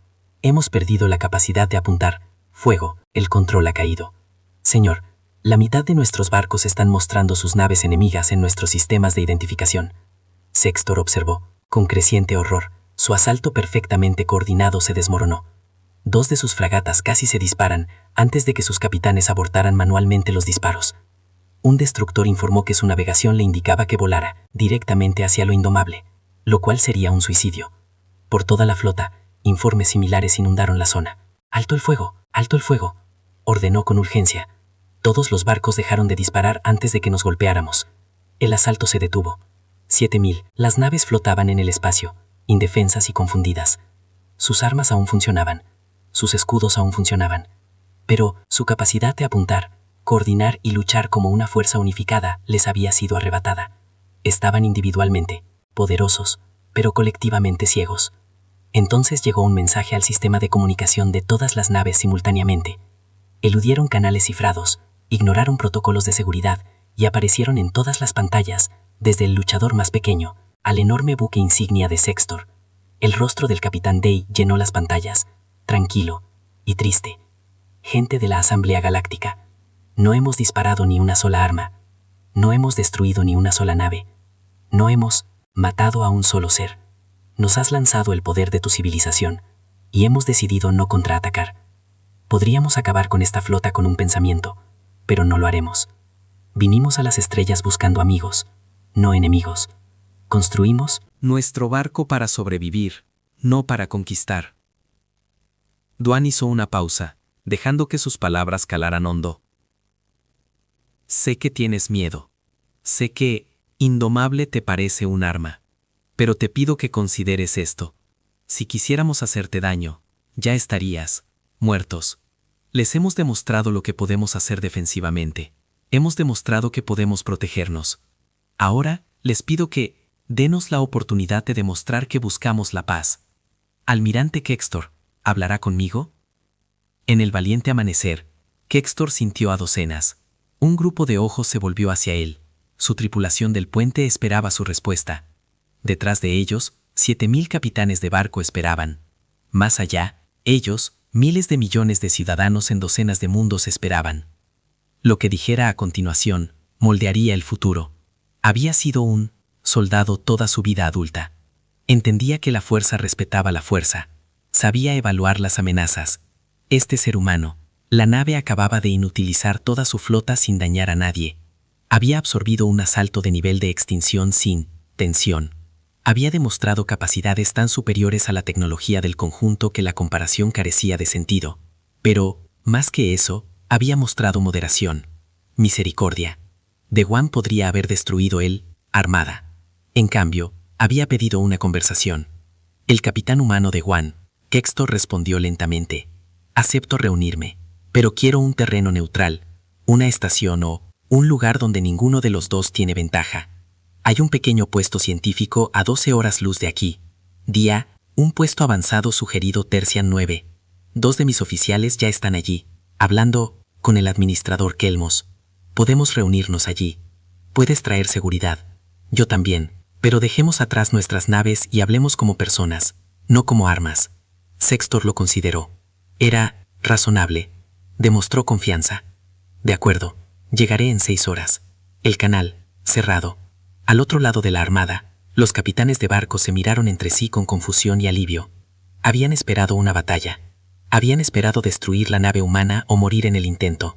Hemos perdido la capacidad de apuntar. Fuego, el control ha caído. Señor, la mitad de nuestros barcos están mostrando sus naves enemigas en nuestros sistemas de identificación. Sextor observó, con creciente horror, su asalto perfectamente coordinado se desmoronó. 2 de sus fragatas casi se disparan antes de que sus capitanes abortaran manualmente los disparos. Un destructor informó que su navegación le indicaba que volara directamente hacia lo indomable, lo cual sería un suicidio. Por toda la flota, informes similares inundaron la zona. ¡Alto el fuego! ¡Alto el fuego!, ordenó con urgencia. Todos los barcos dejaron de disparar antes de que nos golpeáramos. El asalto se detuvo. 7000. Las naves flotaban en el espacio, indefensas y confundidas. Sus armas aún funcionaban. Sus escudos aún funcionaban. Pero su capacidad de apuntar, coordinar y luchar como una fuerza unificada les había sido arrebatada. Estaban individualmente poderosos, pero colectivamente ciegos. Entonces llegó un mensaje al sistema de comunicación de todas las naves simultáneamente. Eludieron canales cifrados, ignoraron protocolos de seguridad y aparecieron en todas las pantallas, desde el luchador más pequeño al enorme buque insignia de Sextor. El rostro del capitán Day llenó las pantallas, tranquilo y triste. Gente de la Asamblea Galáctica, no hemos disparado ni una sola arma, no hemos destruido ni una sola nave, no hemos matado a un solo ser. Nos has lanzado el poder de tu civilización y hemos decidido no contraatacar. Podríamos acabar con esta flota con un pensamiento, pero no lo haremos. Vinimos a las estrellas buscando amigos, no enemigos. Construimos nuestro barco para sobrevivir, no para conquistar. Dwan hizo una pausa, dejando que sus palabras calaran hondo. Sé que tienes miedo. Sé que indomable te parece un arma. Pero te pido que consideres esto. Si quisiéramos hacerte daño, ya estarías muertos. Les hemos demostrado lo que podemos hacer defensivamente. Hemos demostrado que podemos protegernos. Ahora, les pido que denos la oportunidad de demostrar que buscamos la paz. Almirante Kextor, ¿hablará conmigo? En el valiente amanecer, Kextor sintió a docenas. Un grupo de ojos se volvió hacia él. Su tripulación del puente esperaba su respuesta. Detrás de ellos, 7.000 capitanes de barco esperaban. Más allá, ellos, miles de millones de ciudadanos en docenas de mundos esperaban. Lo que dijera a continuación moldearía el futuro. Había sido un soldado toda su vida adulta. Entendía que la fuerza respetaba la fuerza. Sabía evaluar las amenazas. Este ser humano, la nave acababa de inutilizar toda su flota sin dañar a nadie. Había absorbido un asalto de nivel de extinción sin tensión. Había demostrado capacidades tan superiores a la tecnología del conjunto que la comparación carecía de sentido. Pero, más que eso, había mostrado moderación, misericordia. Dewan podría haber destruido él, armada. En cambio, había pedido una conversación. El capitán humano de Dewan, Kextor, respondió lentamente. Acepto reunirme, pero quiero un terreno neutral, una estación o un lugar donde ninguno de los dos tiene ventaja. Hay un pequeño puesto científico a 12 horas luz de aquí. Día, un puesto avanzado sugerido Tercian 9. 2 de mis oficiales ya están allí, hablando con el administrador Kelmos. Podemos reunirnos allí. Puedes traer seguridad. Yo también, pero dejemos atrás nuestras naves y hablemos como personas, no como armas. Sextor lo consideró. Era razonable. Demostró confianza. De acuerdo, llegaré en 6 horas. El canal, cerrado. Al otro lado de la armada, los capitanes de barco se miraron entre sí con confusión y alivio. Habían esperado una batalla. Habían esperado destruir la nave humana o morir en el intento.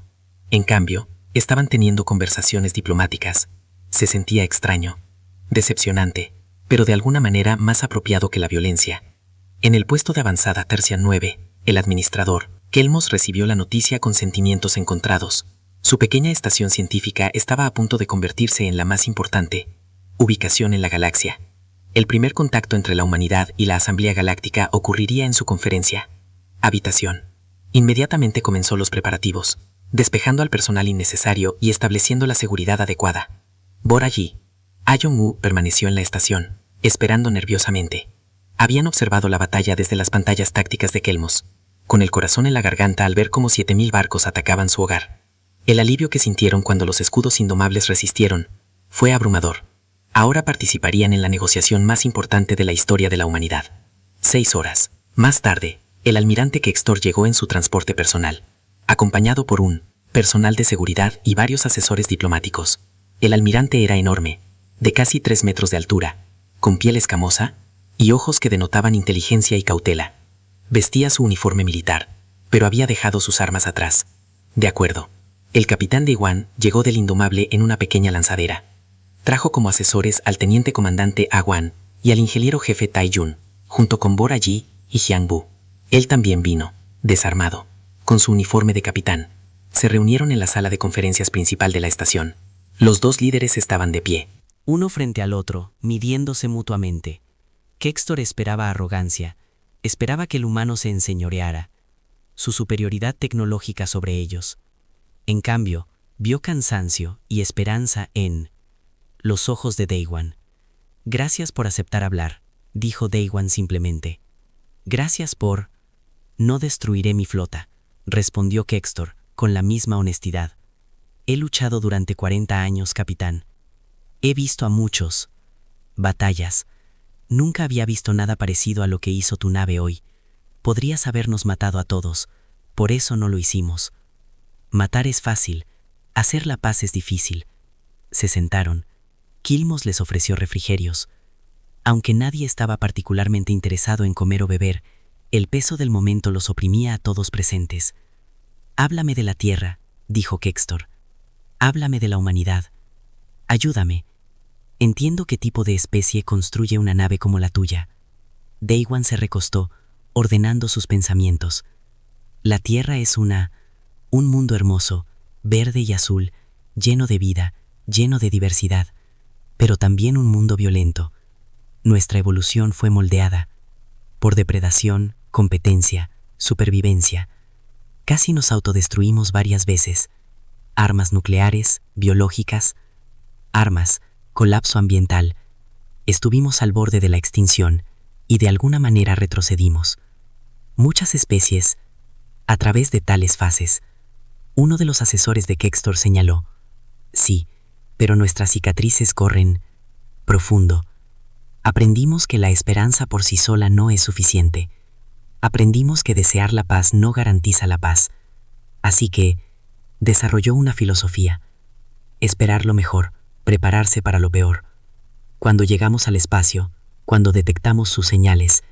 En cambio, estaban teniendo conversaciones diplomáticas. Se sentía extraño, decepcionante, pero de alguna manera más apropiado que la violencia. En el puesto de avanzada Tercian 9, el administrador, Kelmos, recibió la noticia con sentimientos encontrados. Su pequeña estación científica estaba a punto de convertirse en la más importante. Ubicación en la galaxia. El primer contacto entre la humanidad y la Asamblea Galáctica ocurriría en su conferencia. Habitación. Inmediatamente comenzó los preparativos, despejando al personal innecesario y estableciendo la seguridad adecuada. Bora Yi. Ayong-u permaneció en la estación, esperando nerviosamente. Habían observado la batalla desde las pantallas tácticas de Kelmos, con el corazón en la garganta al ver cómo 7.000 barcos atacaban su hogar. El alivio que sintieron cuando los escudos indomables resistieron fue abrumador. Ahora participarían en la negociación más importante de la historia de la humanidad. 6 horas. Más tarde, el almirante Kextor llegó en su transporte personal, acompañado por un personal de seguridad y varios asesores diplomáticos. El almirante era enorme, de casi 3 metros de altura, con piel escamosa y ojos que denotaban inteligencia y cautela. Vestía su uniforme militar, pero había dejado sus armas atrás. De acuerdo. El capitán de Dewan llegó del Indomable en una pequeña lanzadera. Trajo como asesores al teniente comandante Awan y al ingeniero jefe Tai Yun, junto con Bora Yi y Jiang Bu. Él también vino, desarmado, con su uniforme de capitán. Se reunieron en la sala de conferencias principal de la estación. Los dos líderes estaban de pie, uno frente al otro, midiéndose mutuamente. Kextor esperaba arrogancia, esperaba que el humano se enseñoreara, su superioridad tecnológica sobre ellos. En cambio, vio cansancio y esperanza en los ojos de Dewan. Gracias por aceptar hablar, dijo Dewan simplemente. Gracias por... No destruiré mi flota, respondió Kextor con la misma honestidad. He luchado durante 40 años, capitán. He visto a muchos batallas. Nunca había visto nada parecido a lo que hizo tu nave hoy. Podrías habernos matado a todos, por eso no lo hicimos. Matar es fácil, hacer la paz es difícil. Se sentaron. Kilmos les ofreció refrigerios. Aunque nadie estaba particularmente interesado en comer o beber, el peso del momento los oprimía a todos presentes. «Háblame de la Tierra», dijo Kextor. «Háblame de la humanidad. Ayúdame. Entiendo qué tipo de especie construye una nave como la tuya». Daywan se recostó, ordenando sus pensamientos. La Tierra es un mundo hermoso, verde y azul, lleno de vida, lleno de diversidad, pero también un mundo violento. Nuestra evolución fue moldeada por depredación, competencia, supervivencia. Casi nos autodestruimos varias veces. Armas nucleares, biológicas, armas, colapso ambiental. Estuvimos al borde de la extinción y de alguna manera retrocedimos. Muchas especies, a través de tales fases. Uno de los asesores de Kextor señaló: «Sí, pero nuestras cicatrices corren profundo. Aprendimos que la esperanza por sí sola no es suficiente. Aprendimos que desear la paz no garantiza la paz. Así que desarrolló una filosofía: esperar lo mejor, prepararse para lo peor. Cuando llegamos al espacio, cuando detectamos sus señales,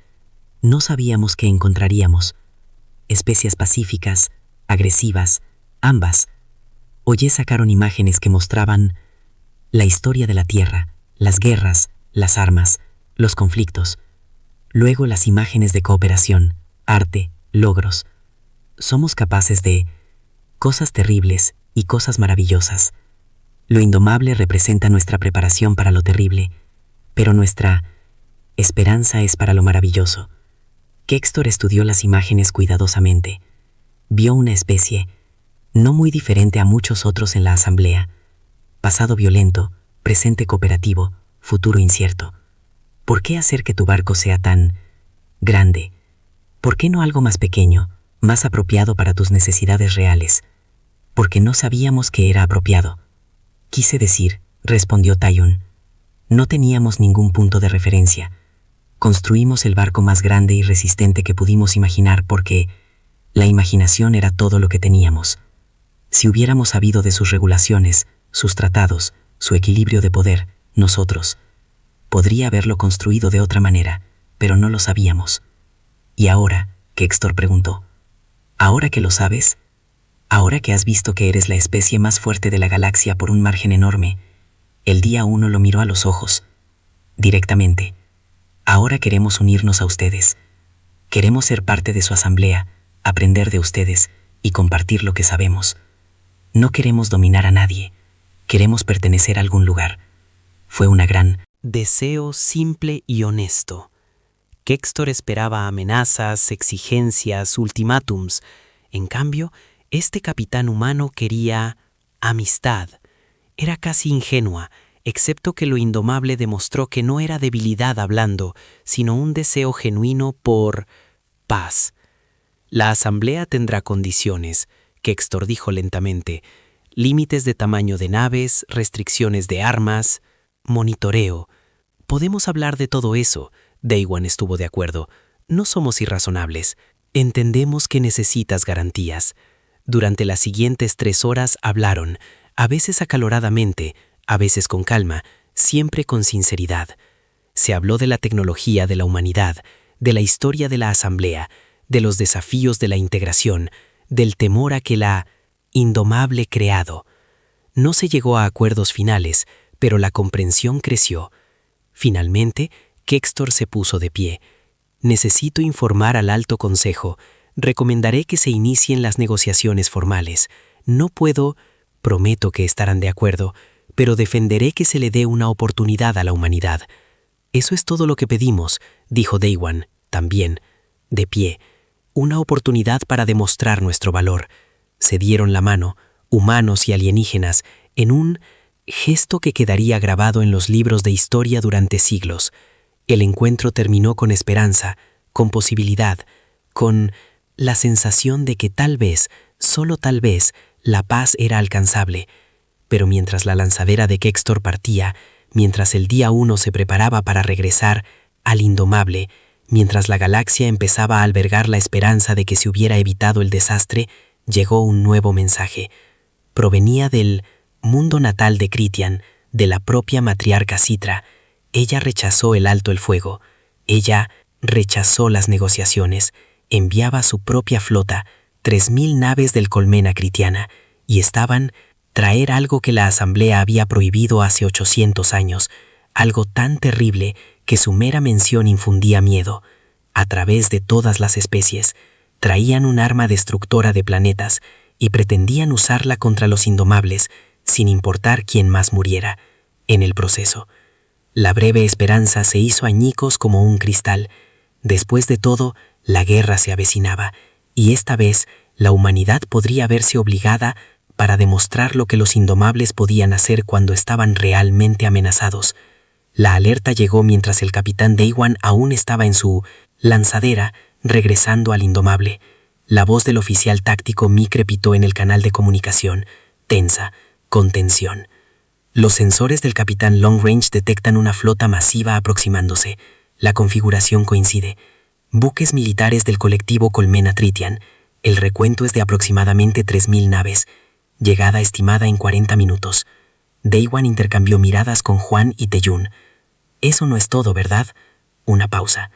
no sabíamos qué encontraríamos. Especies pacíficas, agresivas, ambas. Hoy sacaron imágenes que mostraban la historia de la Tierra, las guerras, las armas, los conflictos. Luego las imágenes de cooperación, arte, logros. Somos capaces de cosas terribles y cosas maravillosas. Lo indomable representa nuestra preparación para lo terrible, pero nuestra esperanza es para lo maravilloso». Kextor estudió las imágenes cuidadosamente. Vio una especie, no muy diferente a muchos otros en la asamblea. Pasado violento, presente cooperativo, futuro incierto. ¿Por qué hacer que tu barco sea tan grande? ¿Por qué no algo más pequeño, más apropiado para tus necesidades reales? Porque no sabíamos que era apropiado. Quise decir, respondió Tayun. No teníamos ningún punto de referencia. Construimos el barco más grande y resistente que pudimos imaginar porque la imaginación era todo lo que teníamos. Si hubiéramos sabido de sus regulaciones, sus tratados, su equilibrio de poder, nosotros podría haberlo construido de otra manera, pero no lo sabíamos. ¿Y ahora?, Kextor preguntó. ¿Ahora que lo sabes? Ahora que has visto que eres la especie más fuerte de la galaxia por un margen enorme, el día 1 lo miró a los ojos, directamente. Ahora queremos unirnos a ustedes. Queremos ser parte de su asamblea, aprender de ustedes y compartir lo que sabemos. No queremos dominar a nadie. Queremos pertenecer a algún lugar. Fue una gran deseo simple y honesto. Kextor esperaba amenazas, exigencias, ultimátums. En cambio, este capitán humano quería amistad. Era casi ingenua, excepto que lo indomable demostró que no era debilidad hablando, sino un deseo genuino por paz. La asamblea tendrá condiciones, Kextor dijo lentamente, límites de tamaño de naves, restricciones de armas, monitoreo. Podemos hablar de todo eso. Daywan estuvo de acuerdo. No somos irrazonables. Entendemos que necesitas garantías. Durante las siguientes 3 horas hablaron, a veces acaloradamente, a veces con calma, siempre con sinceridad. Se habló de la tecnología de la humanidad, de la historia de la asamblea, de los desafíos de la integración, del temor a que la indomable creado. No se llegó a acuerdos finales, pero la comprensión creció. Finalmente, Kextor se puso de pie. Necesito informar al Alto Consejo. Recomendaré que se inicien las negociaciones formales. No puedo, prometo que estarán de acuerdo, pero defenderé que se le dé una oportunidad a la humanidad. Eso es todo lo que pedimos, dijo Daywan, también, de pie. Una oportunidad para demostrar nuestro valor. Se dieron la mano, humanos y alienígenas, en un gesto que quedaría grabado en los libros de historia durante siglos. El encuentro terminó con esperanza, con posibilidad, con la sensación de que tal vez, solo tal vez, la paz era alcanzable. Pero mientras la lanzadera de Kextor partía, mientras el día 1 se preparaba para regresar al Indomable, mientras la galaxia empezaba a albergar la esperanza de que se hubiera evitado el desastre, llegó un nuevo mensaje. Provenía del mundo natal de Critian, de la propia matriarca Citra. Ella rechazó el alto el fuego. Ella rechazó las negociaciones. Enviaba su propia flota, 3000 naves del Colmena Critiana, y estaban traer algo que la Asamblea había prohibido hace 800 años, algo tan terrible que su mera mención infundía miedo. A través de todas las especies, traían un arma destructora de planetas y pretendían usarla contra los indomables, sin importar quién más muriera. En el proceso, la breve esperanza se hizo añicos como un cristal. Después de todo, la guerra se avecinaba, y esta vez la humanidad podría verse obligada para demostrar lo que los indomables podían hacer cuando estaban realmente amenazados. La alerta llegó mientras el capitán Daywan aún estaba en su lanzadera, regresando al Indomable. La voz del oficial táctico Mi crepitó en el canal de comunicación, tensa, con tensión. Los sensores del capitán Long Range detectan una flota masiva aproximándose. La configuración coincide. Buques militares del colectivo Colmena Tritian. El recuento es de aproximadamente 3000 naves. Llegada estimada en 40 minutos. Daywan intercambió miradas con Juan y Teyun. Eso no es todo, ¿verdad? Una pausa.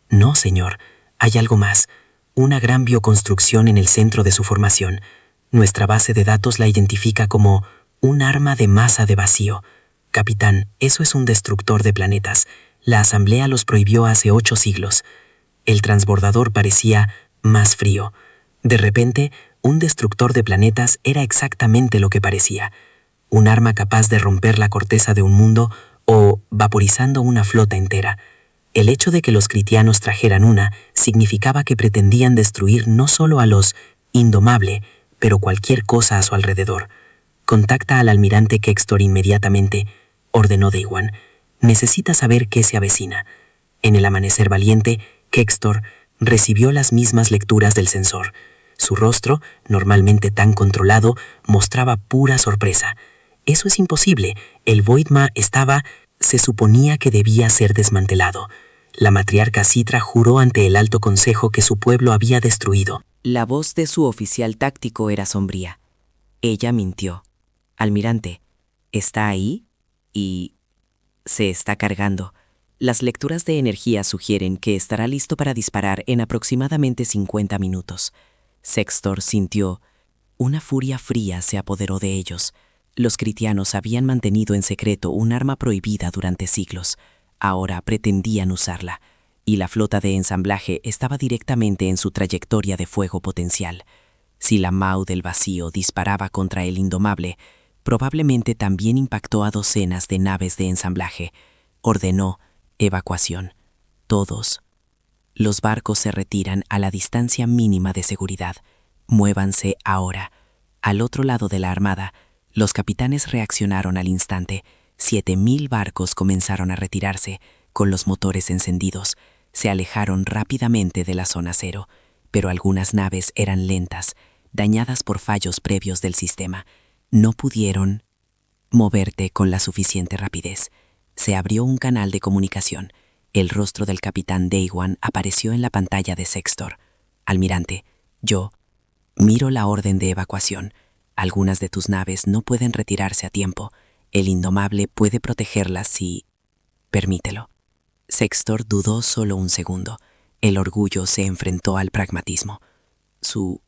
No, señor. Hay algo más. Una gran bioconstrucción en el centro de su formación. Nuestra base de datos la identifica como un arma de masa de vacío. Capitán, eso es un destructor de planetas. La Asamblea los prohibió hace 8 siglos. El transbordador parecía más frío. De repente, un destructor de planetas era exactamente lo que parecía. Un arma capaz de romper la corteza de un mundo o vaporizando una flota entera. El hecho de que los critianos trajeran una significaba que pretendían destruir no solo a los Indomable, pero cualquier cosa a su alrededor. Contacta al almirante Kextor inmediatamente, ordenó Daywan. Necesita saber qué se avecina. En el amanecer valiente, Kextor recibió las mismas lecturas del sensor. Su rostro, normalmente tan controlado, mostraba pura sorpresa. Eso es imposible. El Voidma se suponía que debía ser desmantelado. La matriarca Citra juró ante el Alto Consejo que su pueblo había destruido. La voz de su oficial táctico era sombría. Ella mintió. Almirante, ¿está ahí? Y se está cargando. Las lecturas de energía sugieren que estará listo para disparar en aproximadamente 50 minutos. Sextor sintió. Una furia fría se apoderó de ellos. Los critianos habían mantenido en secreto un arma prohibida durante siglos. Ahora pretendían usarla, y la flota de ensamblaje estaba directamente en su trayectoria de fuego potencial. Si la Mau del vacío disparaba contra el Indomable, probablemente también impactó a docenas de naves de ensamblaje. Ordenó evacuación. Todos. Los barcos se retiran a la distancia mínima de seguridad. Muévanse ahora. Al otro lado de la armada, los capitanes reaccionaron al instante. 7000 barcos comenzaron a retirarse, con los motores encendidos. Se alejaron rápidamente de la zona cero, pero algunas naves eran lentas, dañadas por fallos previos del sistema. No pudieron moverte con la suficiente rapidez. Se abrió un canal de comunicación. El rostro del capitán Daywan apareció en la pantalla de Sextor. Almirante, yo miro la orden de evacuación. Algunas de tus naves no pueden retirarse a tiempo. El Indomable puede protegerlas si... Permítelo. Sextor dudó solo un segundo. El orgullo se enfrentó al pragmatismo. Sus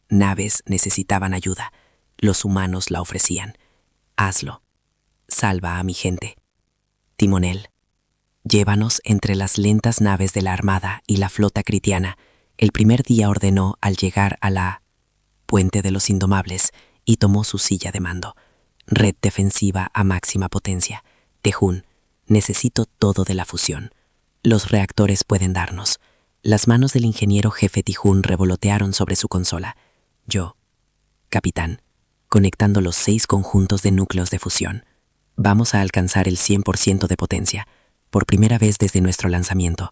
naves necesitaban ayuda. Los humanos la ofrecían. Hazlo. Salva a mi gente. Timonel. Llévanos entre las lentas naves de la Armada y la flota critiana. El primer día ordenó al llegar a la Puente de los Indomables y tomó su silla de mando. Red defensiva a máxima potencia. Tejún, necesito todo de la fusión. Los reactores pueden darnos. Las manos del ingeniero jefe Tijún revolotearon sobre su consola. Yo, capitán, conectando los 6 conjuntos de núcleos de fusión. Vamos a alcanzar el 100% de potencia. Por primera vez desde nuestro lanzamiento,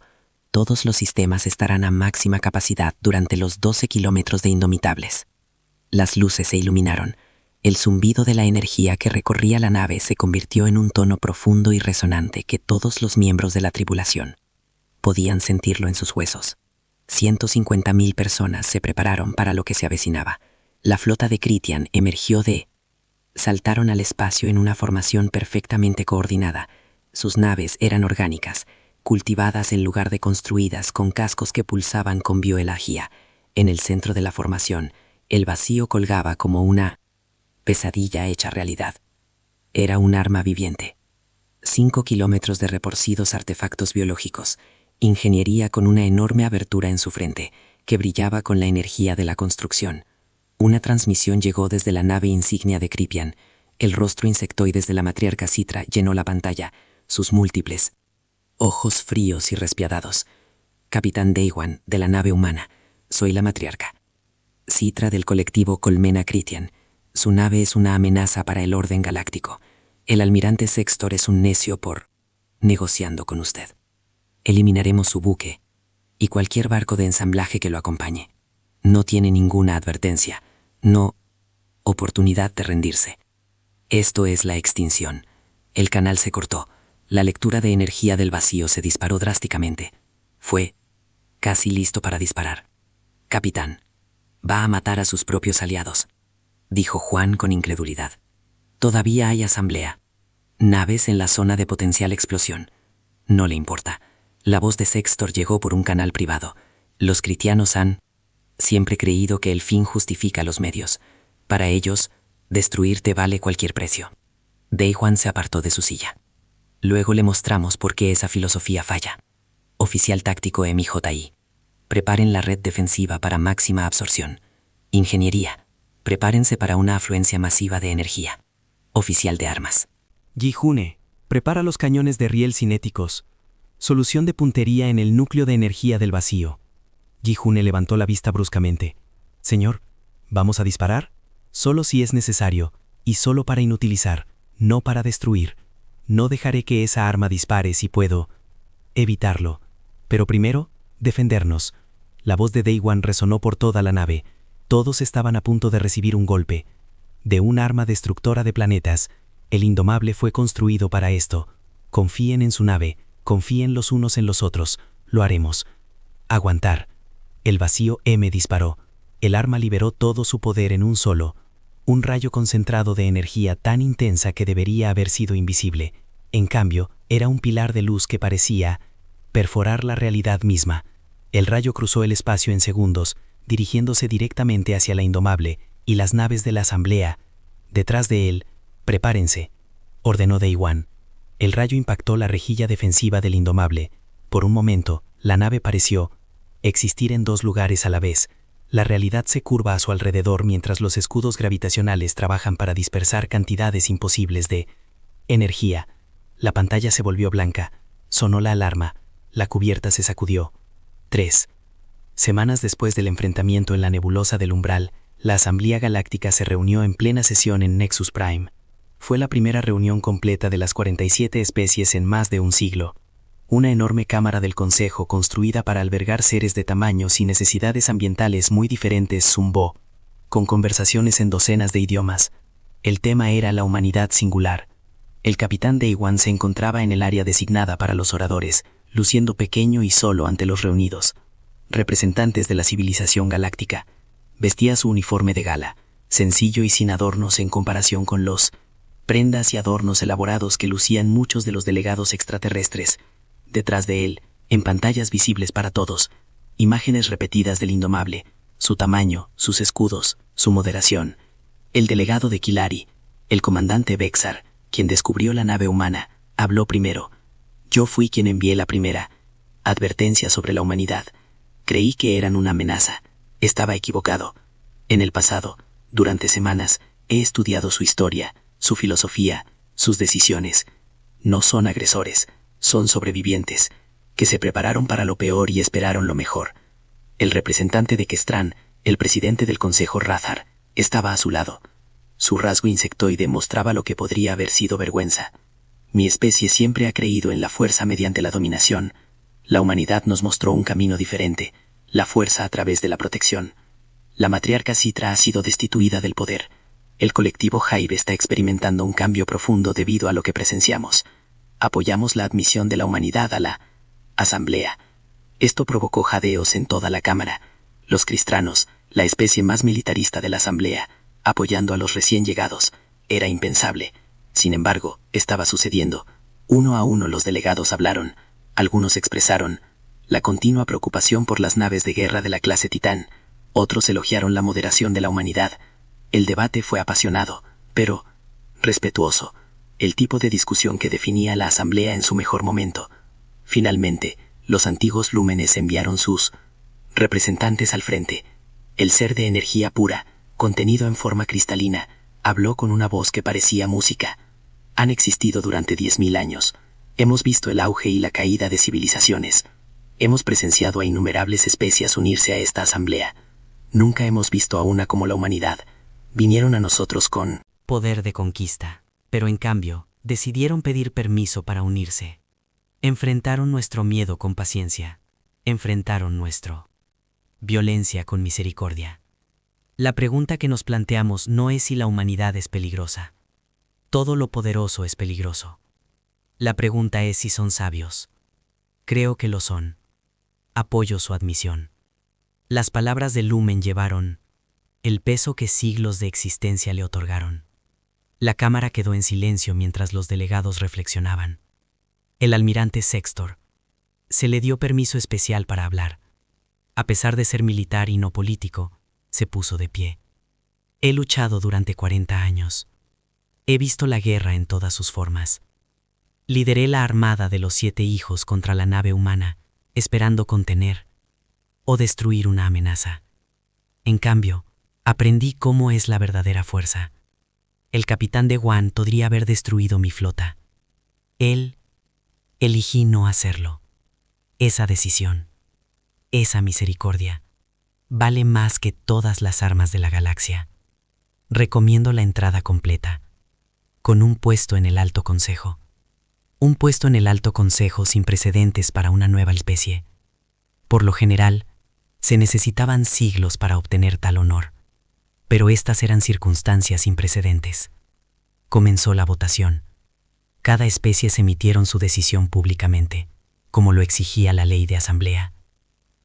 todos los sistemas estarán a máxima capacidad durante los 12 kilómetros de Indomitables. Las luces se iluminaron. El zumbido de la energía que recorría la nave se convirtió en un tono profundo y resonante que todos los miembros de la tripulación podían sentirlo en sus huesos. 150.000 personas se prepararon para lo que se avecinaba. La flota de Critian emergió saltaron al espacio en una formación perfectamente coordinada. Sus naves eran orgánicas, cultivadas en lugar de construidas con cascos que pulsaban con bioenergía. En el centro de la formación, el vacío colgaba como una pesadilla hecha realidad. Era un arma viviente. 5 kilómetros de retorcidos artefactos biológicos, ingeniería con una enorme abertura en su frente, que brillaba con la energía de la construcción. Una transmisión llegó desde la nave insignia de Critian. El rostro insectoides de la matriarca Citra llenó la pantalla, sus múltiples ojos fríos y despiadados. Capitán Daywan, de la nave humana. Soy la matriarca. Citra del colectivo Colmena Critian. Su nave es una amenaza para el orden galáctico. El almirante Sextor es un necio por negociando con usted. Eliminaremos su buque y cualquier barco de ensamblaje que lo acompañe. No tiene ninguna advertencia, no oportunidad de rendirse. Esto es la extinción. El canal se cortó. La lectura de energía del vacío se disparó drásticamente. Fue casi listo para disparar. Capitán, va a matar a sus propios aliados, dijo Juan con incredulidad. Todavía hay asamblea. Naves en la zona de potencial explosión. No le importa. La voz de Sextor llegó por un canal privado. Los critianos han siempre creído que el fin justifica los medios. Para ellos, destruirte vale cualquier precio. Daywan se apartó de su silla. Luego le mostramos por qué esa filosofía falla. Oficial táctico MJI. Preparen la red defensiva para máxima absorción. Ingeniería. Prepárense para una afluencia masiva de energía. Oficial de armas. Ji-Hune, prepara los cañones de riel cinéticos. Solución de puntería en el núcleo de energía del vacío. Ji-Hune levantó la vista bruscamente. Señor, ¿vamos a disparar? Solo si es necesario, y solo para inutilizar, no para destruir. No dejaré que esa arma dispare si puedo evitarlo. Pero primero, defendernos. La voz de Daywan resonó por toda la nave. Todos estaban a punto de recibir un golpe. De un arma destructora de planetas. El Indomable fue construido para esto. Confíen en su nave, confíen los unos en los otros. Lo haremos. Aguantar. El vacío M disparó. El arma liberó todo su poder en un solo. Un rayo concentrado de energía tan intensa que debería haber sido invisible. En cambio, era un pilar de luz que parecía perforar la realidad misma. El rayo cruzó el espacio en segundos, dirigiéndose directamente hacia la Indomable y las naves de la Asamblea. Detrás de él, prepárense, ordenó Daywan. El rayo impactó la rejilla defensiva del Indomable. Por un momento, la nave pareció existir en dos lugares a la vez. La realidad se curva a su alrededor mientras los escudos gravitacionales trabajan para dispersar cantidades imposibles de energía. La pantalla se volvió blanca. Sonó la alarma. La cubierta se sacudió. 3. Semanas después del enfrentamiento en la nebulosa del umbral, la Asamblea Galáctica se reunió en plena sesión en Nexus Prime. Fue la primera reunión completa de las 47 especies en más de un siglo. Una enorme cámara del Consejo construida para albergar seres de tamaños y necesidades ambientales muy diferentes zumbó, con conversaciones en docenas de idiomas. El tema era la humanidad singular. El capitán Daywan se encontraba en el área designada para los oradores, luciendo pequeño y solo ante los reunidos. Representantes de la civilización galáctica. Vestía su uniforme de gala, sencillo y sin adornos en comparación con los prendas y adornos elaborados que lucían muchos de los delegados extraterrestres. Detrás de él, en pantallas visibles para todos, imágenes repetidas del Indomable, su tamaño, sus escudos, su moderación. El delegado de Kilari, el comandante Vexar, quien descubrió la nave humana, habló primero. Yo fui quien envié la primera advertencia sobre la humanidad. Creí que eran una amenaza. Estaba equivocado. En el pasado, durante semanas, he estudiado su historia, su filosofía, sus decisiones. No son agresores. Son sobrevivientes, que se prepararon para lo peor y esperaron lo mejor. El representante de Kestran, el presidente del Consejo Razar, estaba a su lado. Su rasgo insectoide mostraba lo que podría haber sido vergüenza. Mi especie siempre ha creído en la fuerza mediante la dominación. La humanidad nos mostró un camino diferente, la fuerza a través de la protección. La matriarca Citra ha sido destituida del poder. El colectivo Hive está experimentando un cambio profundo debido a lo que presenciamos. Apoyamos la admisión de la humanidad a la Asamblea. Esto provocó jadeos en toda la Cámara. Los cristranos, la especie más militarista de la Asamblea, apoyando a los recién llegados. Era impensable. Sin embargo, estaba sucediendo. Uno a uno los delegados hablaron. Algunos expresaron la continua preocupación por las naves de guerra de la clase Titán. Otros elogiaron la moderación de la humanidad. El debate fue apasionado, pero respetuoso. El tipo de discusión que definía la Asamblea en su mejor momento. Finalmente, los antiguos lúmenes enviaron sus representantes al frente. El ser de energía pura, contenido en forma cristalina, habló con una voz que parecía música. Han existido durante 10.000 años. Hemos visto el auge y la caída de civilizaciones. Hemos presenciado a innumerables especies unirse a esta asamblea. Nunca hemos visto a una como la humanidad. Vinieron a nosotros con poder de conquista, pero en cambio, decidieron pedir permiso para unirse. Enfrentaron nuestro miedo con paciencia. Enfrentaron nuestro violencia con misericordia. La pregunta que nos planteamos no es si la humanidad es peligrosa. Todo lo poderoso es peligroso. La pregunta es si son sabios. Creo que lo son. Apoyo su admisión. Las palabras de Lumen llevaron el peso que siglos de existencia le otorgaron. La cámara quedó en silencio mientras los delegados reflexionaban. El almirante Sextor se le dio permiso especial para hablar. A pesar de ser militar y no político, se puso de pie. He luchado durante 40 años. He visto la guerra en todas sus formas. Lideré la armada de los 7 hijos contra la nave humana, esperando contener o destruir una amenaza. En cambio, aprendí cómo es la verdadera fuerza. El capitán de Guan podría haber destruido mi flota. Él elegí no hacerlo. Esa decisión, esa misericordia, vale más que todas las armas de la galaxia. Recomiendo la entrada completa, con un puesto en el Alto Consejo. Un puesto en el Alto Consejo sin precedentes para una nueva especie. Por lo general, se necesitaban siglos para obtener tal honor, pero estas eran circunstancias sin precedentes. Comenzó la votación. Cada especie emitieron su decisión públicamente, como lo exigía la ley de asamblea.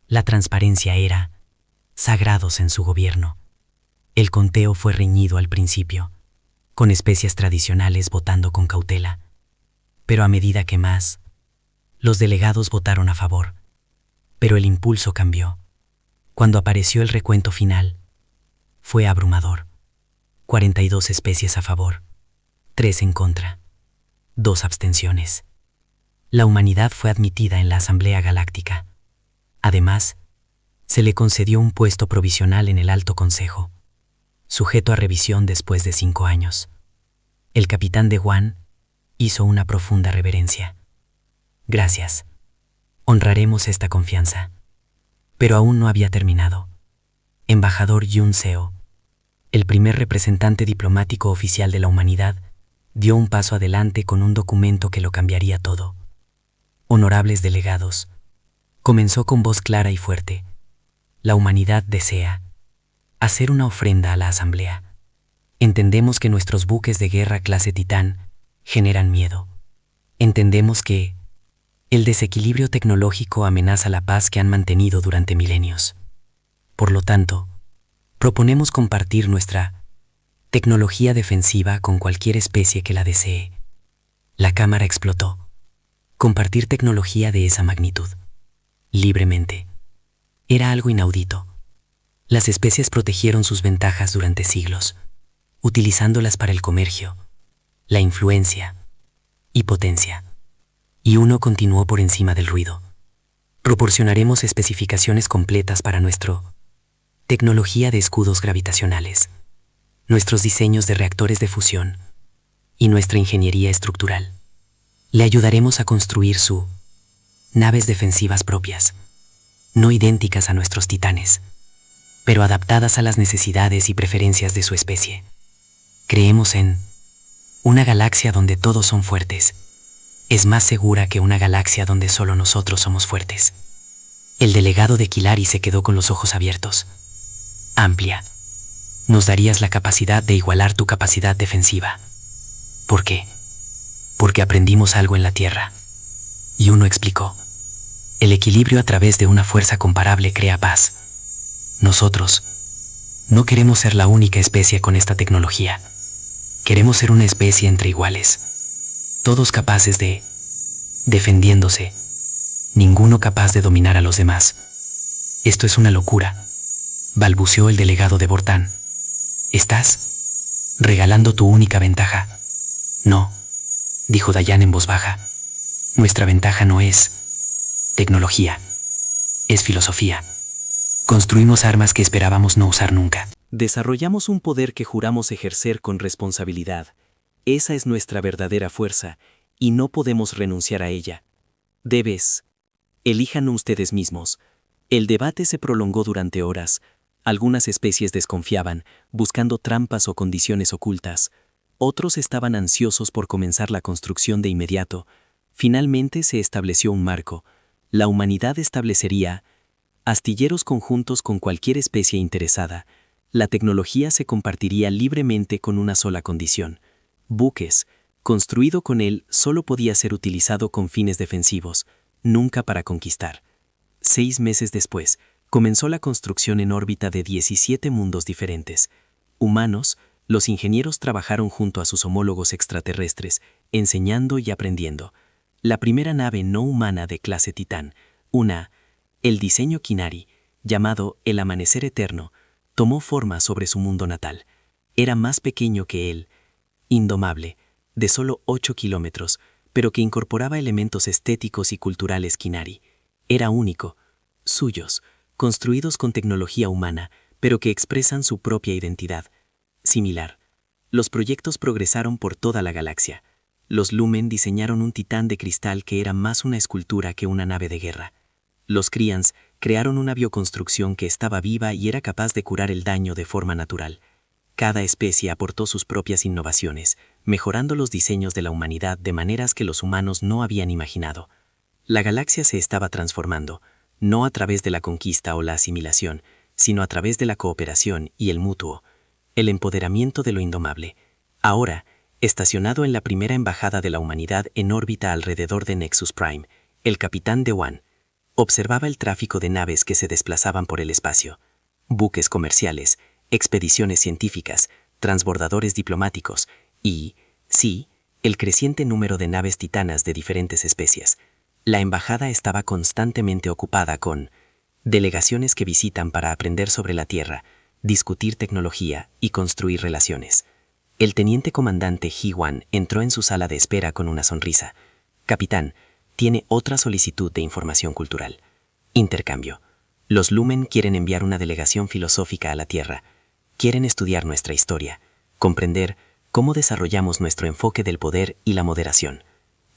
La transparencia era sagrados en su gobierno. El conteo fue reñido al principio, con especies tradicionales votando con cautela. Pero a medida que más, los delegados votaron a favor. Pero el impulso cambió. Cuando apareció el recuento final, fue abrumador. 42 especies a favor, 3 en contra, 2 abstenciones. La humanidad fue admitida en la Asamblea Galáctica. Además, se le concedió un puesto provisional en el Alto Consejo, sujeto a revisión después de 5 años. El capitán de Guan hizo una profunda reverencia. Gracias. Honraremos esta confianza. Pero aún no había terminado. Embajador Yun Seo, el primer representante diplomático oficial de la humanidad, dio un paso adelante con un documento que lo cambiaría todo. Honorables delegados, comenzó con voz clara y fuerte. La humanidad desea hacer una ofrenda a la Asamblea. Entendemos que nuestros buques de guerra clase Titán generan miedo. Entendemos que el desequilibrio tecnológico amenaza la paz que han mantenido durante milenios. Por lo tanto, proponemos compartir nuestra tecnología defensiva con cualquier especie que la desee. La cámara explotó. Compartir tecnología de esa magnitud, libremente, era algo inaudito. Las especies protegieron sus ventajas durante siglos, utilizándolas para el comercio, la influencia y potencia. Y uno continuó por encima del ruido. Proporcionaremos especificaciones completas para nuestro tecnología de escudos gravitacionales, nuestros diseños de reactores de fusión y nuestra ingeniería estructural. Le ayudaremos a construir su naves defensivas propias, no idénticas a nuestros titanes, pero adaptadas a las necesidades y preferencias de su especie. Creemos en una galaxia donde todos son fuertes. Es más segura que una galaxia donde solo nosotros somos fuertes. El delegado de Kilari se quedó con los ojos abiertos. Amplia, nos darías la capacidad de igualar tu capacidad defensiva. ¿Por qué? Porque aprendimos algo en la Tierra. Y uno explicó. El equilibrio a través de una fuerza comparable crea paz. Nosotros no queremos ser la única especie con esta tecnología. Queremos ser una especie entre iguales. Todos capaces de defendiéndose. Ninguno capaz de dominar a los demás. Esto es una locura, balbuceó el delegado de Bortán. ¿Estás regalando tu única ventaja? No, dijo Dayan en voz baja. Nuestra ventaja no es tecnología, es filosofía. Construimos armas que esperábamos no usar nunca. Desarrollamos un poder que juramos ejercer con responsabilidad. Esa es nuestra verdadera fuerza, y no podemos renunciar a ella. Elijan ustedes mismos. El debate se prolongó durante horas. Algunas especies desconfiaban, buscando trampas o condiciones ocultas. Otros estaban ansiosos por comenzar la construcción de inmediato. Finalmente se estableció un marco. La humanidad establecería astilleros conjuntos con cualquier especie interesada. La tecnología se compartiría libremente con una sola condición. Buques, construido con él, solo podía ser utilizado con fines defensivos, nunca para conquistar. 6 meses después, comenzó la construcción en órbita de 17 mundos diferentes. Humanos, los ingenieros trabajaron junto a sus homólogos extraterrestres, enseñando y aprendiendo. La primera nave no humana de clase Titán, el diseño Kinari, llamado el Amanecer Eterno, tomó forma sobre su mundo natal. Era más pequeño que él, indomable, de solo 8 kilómetros, pero que incorporaba elementos estéticos y culturales Kinari. Era único, suyos, construidos con tecnología humana, pero que expresan su propia identidad. Similar. Los proyectos progresaron por toda la galaxia. Los Lumen diseñaron un titán de cristal que era más una escultura que una nave de guerra. Los Kryans crearon una bioconstrucción que estaba viva y era capaz de curar el daño de forma natural. Cada especie aportó sus propias innovaciones, mejorando los diseños de la humanidad de maneras que los humanos no habían imaginado. La galaxia se estaba transformando, no a través de la conquista o la asimilación, sino a través de la cooperación y el mutuo, el empoderamiento de lo indomable. Ahora, estacionado en la primera embajada de la humanidad en órbita alrededor de Nexus Prime, el capitán Dewan observaba el tráfico de naves que se desplazaban por el espacio. Buques comerciales, expediciones científicas, transbordadores diplomáticos y, sí, el creciente número de naves titanas de diferentes especies. La embajada estaba constantemente ocupada con delegaciones que visitan para aprender sobre la Tierra, discutir tecnología y construir relaciones. El teniente comandante Ji-Wan entró en su sala de espera con una sonrisa. Capitán, tiene otra solicitud de información cultural. Intercambio. Los Lumen quieren enviar una delegación filosófica a la Tierra. Quieren estudiar nuestra historia, comprender cómo desarrollamos nuestro enfoque del poder y la moderación.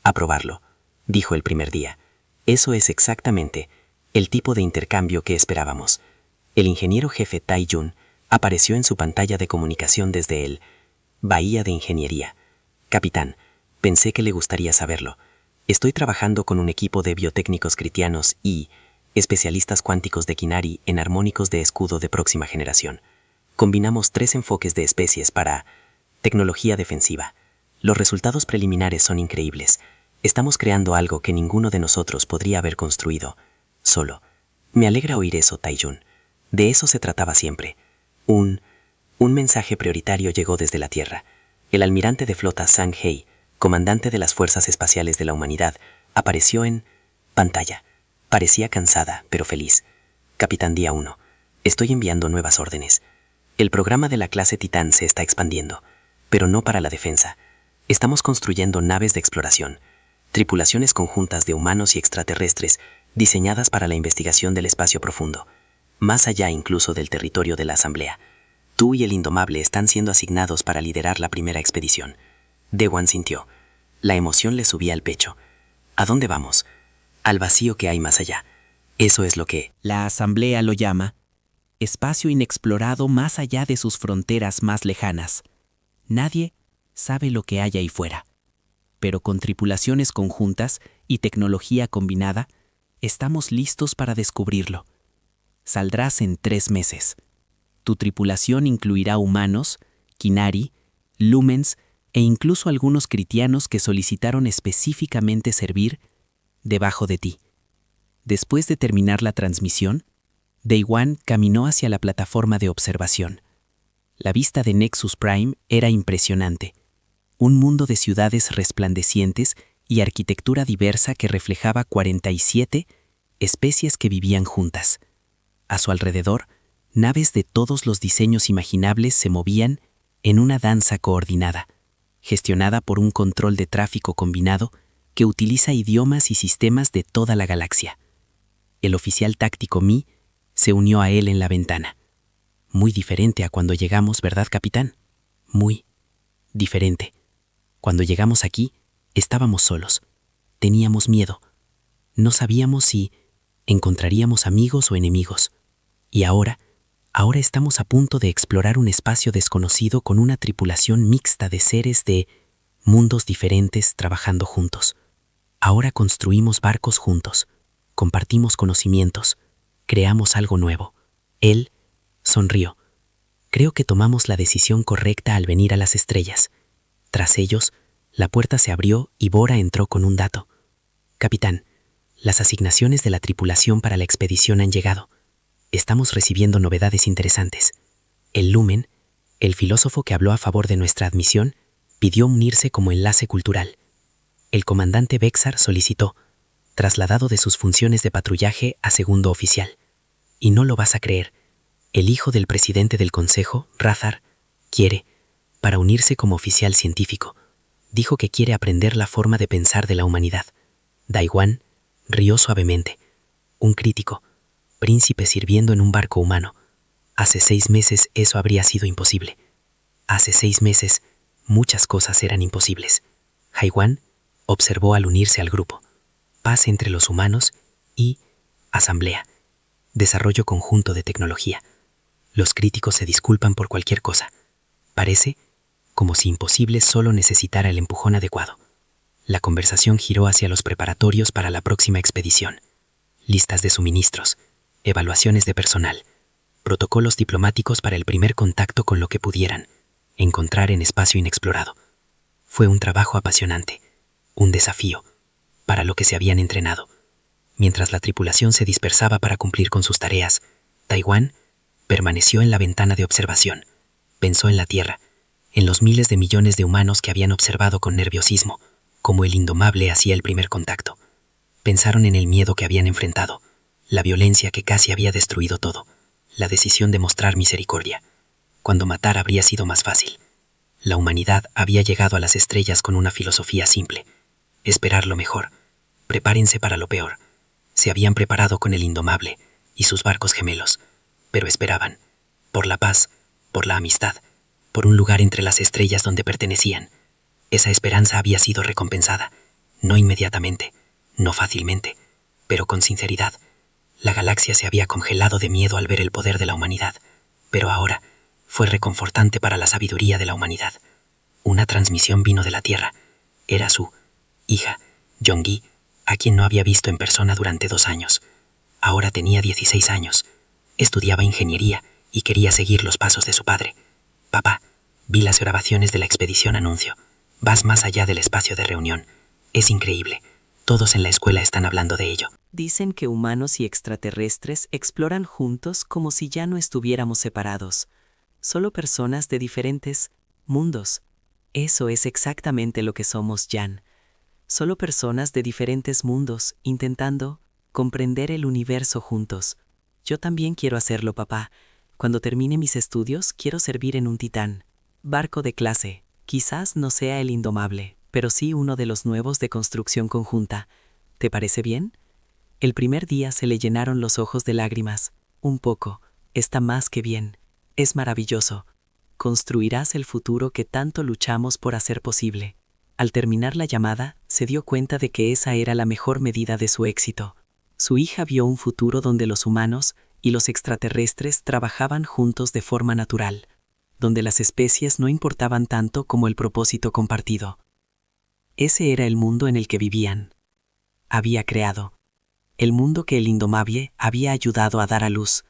Aprobarlo, dijo el primer día. Eso es exactamente el tipo de intercambio que esperábamos. El ingeniero jefe Tai Jun apareció en su pantalla de comunicación desde el Bahía de Ingeniería. Capitán, pensé que le gustaría saberlo. Estoy trabajando con un equipo de biotécnicos kritianos y especialistas cuánticos de Kinari en armónicos de escudo de próxima generación. Combinamos 3 enfoques de especies para tecnología defensiva. Los resultados preliminares son increíbles. Estamos creando algo que ninguno de nosotros podría haber construido solo. Me alegra oír eso, Tai-Jun. De eso se trataba siempre. Un mensaje prioritario llegó desde la Tierra. El almirante de flota Sang Hei, comandante de las Fuerzas Espaciales de la Humanidad, apareció en pantalla. Parecía cansada, pero feliz. Capitán Día 1. Estoy enviando nuevas órdenes. El programa de la clase Titán se está expandiendo, pero no para la defensa. Estamos construyendo naves de exploración, tripulaciones conjuntas de humanos y extraterrestres diseñadas para la investigación del espacio profundo, más allá incluso del territorio de la Asamblea. Tú y el Indomable están siendo asignados para liderar la primera expedición. Dewan sintió. La emoción le subía al pecho. ¿A dónde vamos? Al vacío que hay más allá. Eso es lo que La Asamblea lo llama espacio inexplorado más allá de sus fronteras más lejanas. Nadie sabe lo que hay ahí fuera. Pero con tripulaciones conjuntas y tecnología combinada, estamos listos para descubrirlo. Saldrás en 3 meses. Tu tripulación incluirá humanos, Kinari, Lumens e incluso algunos critianos que solicitaron específicamente servir debajo de ti. Después de terminar la transmisión, Day One caminó hacia la plataforma de observación. La vista de Nexus Prime era impresionante. Un mundo de ciudades resplandecientes y arquitectura diversa que reflejaba 47 especies que vivían juntas. A su alrededor, naves de todos los diseños imaginables se movían en una danza coordinada, gestionada por un control de tráfico combinado que utiliza idiomas y sistemas de toda la galaxia. El oficial táctico Mi se unió a él en la ventana. Muy diferente a cuando llegamos, ¿verdad, capitán? Muy diferente. Cuando llegamos aquí, estábamos solos. Teníamos miedo. No sabíamos si encontraríamos amigos o enemigos. Y ahora estamos a punto de explorar un espacio desconocido con una tripulación mixta de seres de mundos diferentes trabajando juntos. Ahora construimos barcos juntos, compartimos conocimientos, creamos algo nuevo. Él sonrió. Creo que tomamos la decisión correcta al venir a las estrellas. Tras ellos, la puerta se abrió y Bora entró con un dato. Capitán, las asignaciones de la tripulación para la expedición han llegado. Estamos recibiendo novedades interesantes. El Lumen, el filósofo que habló a favor de nuestra admisión, pidió unirse como enlace cultural. El comandante Vexar solicitó, trasladado de sus funciones de patrullaje a segundo oficial. Y no lo vas a creer, el hijo del presidente del consejo, Razar, quiere, para unirse como oficial científico. Dijo que quiere aprender la forma de pensar de la humanidad. Daiwan rió suavemente. Un crítico, príncipe sirviendo en un barco humano. Hace 6 meses eso habría sido imposible. Hace 6 meses muchas cosas eran imposibles. Haiwan observó al unirse al grupo. Paz entre los humanos y asamblea. Desarrollo conjunto de tecnología. Los críticos se disculpan por cualquier cosa. Parece como si imposible solo necesitara el empujón adecuado. La conversación giró hacia los preparatorios para la próxima expedición. Listas de suministros, evaluaciones de personal, protocolos diplomáticos para el primer contacto con lo que pudieran encontrar en espacio inexplorado. Fue un trabajo apasionante, un desafío, para lo que se habían entrenado. Mientras la tripulación se dispersaba para cumplir con sus tareas, Daiwan permaneció en la ventana de observación. Pensó en la Tierra, en los miles de millones de humanos que habían observado con nerviosismo, como el Indomable hacía el primer contacto. Pensaron en el miedo que habían enfrentado, la violencia que casi había destruido todo, la decisión de mostrar misericordia, cuando matar habría sido más fácil. La humanidad había llegado a las estrellas con una filosofía simple: esperar lo mejor, prepárense para lo peor. Se habían preparado con el Indomable y sus barcos gemelos, pero esperaban, por la paz, por la amistad, por un lugar entre las estrellas donde pertenecían. Esa esperanza había sido recompensada, no inmediatamente, no fácilmente, pero con sinceridad. La galaxia se había congelado de miedo al ver el poder de la humanidad, pero ahora fue reconfortante para la sabiduría de la humanidad. Una transmisión vino de la Tierra. Era su hija, Yonggi, a quien no había visto en persona durante 2 años. Ahora tenía 16 años. Estudiaba ingeniería y quería seguir los pasos de su padre. Papá, vi las grabaciones de la expedición anuncio. Vas más allá del espacio de reunión. Es increíble. Todos en la escuela están hablando de ello. Dicen que humanos y extraterrestres exploran juntos como si ya no estuviéramos separados. Solo personas de diferentes mundos. Eso es exactamente lo que somos, Jan. Solo personas de diferentes mundos intentando comprender el universo juntos. Yo también quiero hacerlo, papá. Cuando termine mis estudios, quiero servir en un titán. Barco de clase. Quizás no sea el Indomable, pero sí uno de los nuevos de construcción conjunta. ¿Te parece bien? El primer día se le llenaron los ojos de lágrimas. Un poco. Está más que bien. Es maravilloso. Construirás el futuro que tanto luchamos por hacer posible. Al terminar la llamada, se dio cuenta de que esa era la mejor medida de su éxito. Su hija vio un futuro donde los humanos y los extraterrestres trabajaban juntos de forma natural, donde las especies no importaban tanto como el propósito compartido. Ese era el mundo en el que vivían. Había creado. El mundo que el Indomable había ayudado a dar a luz.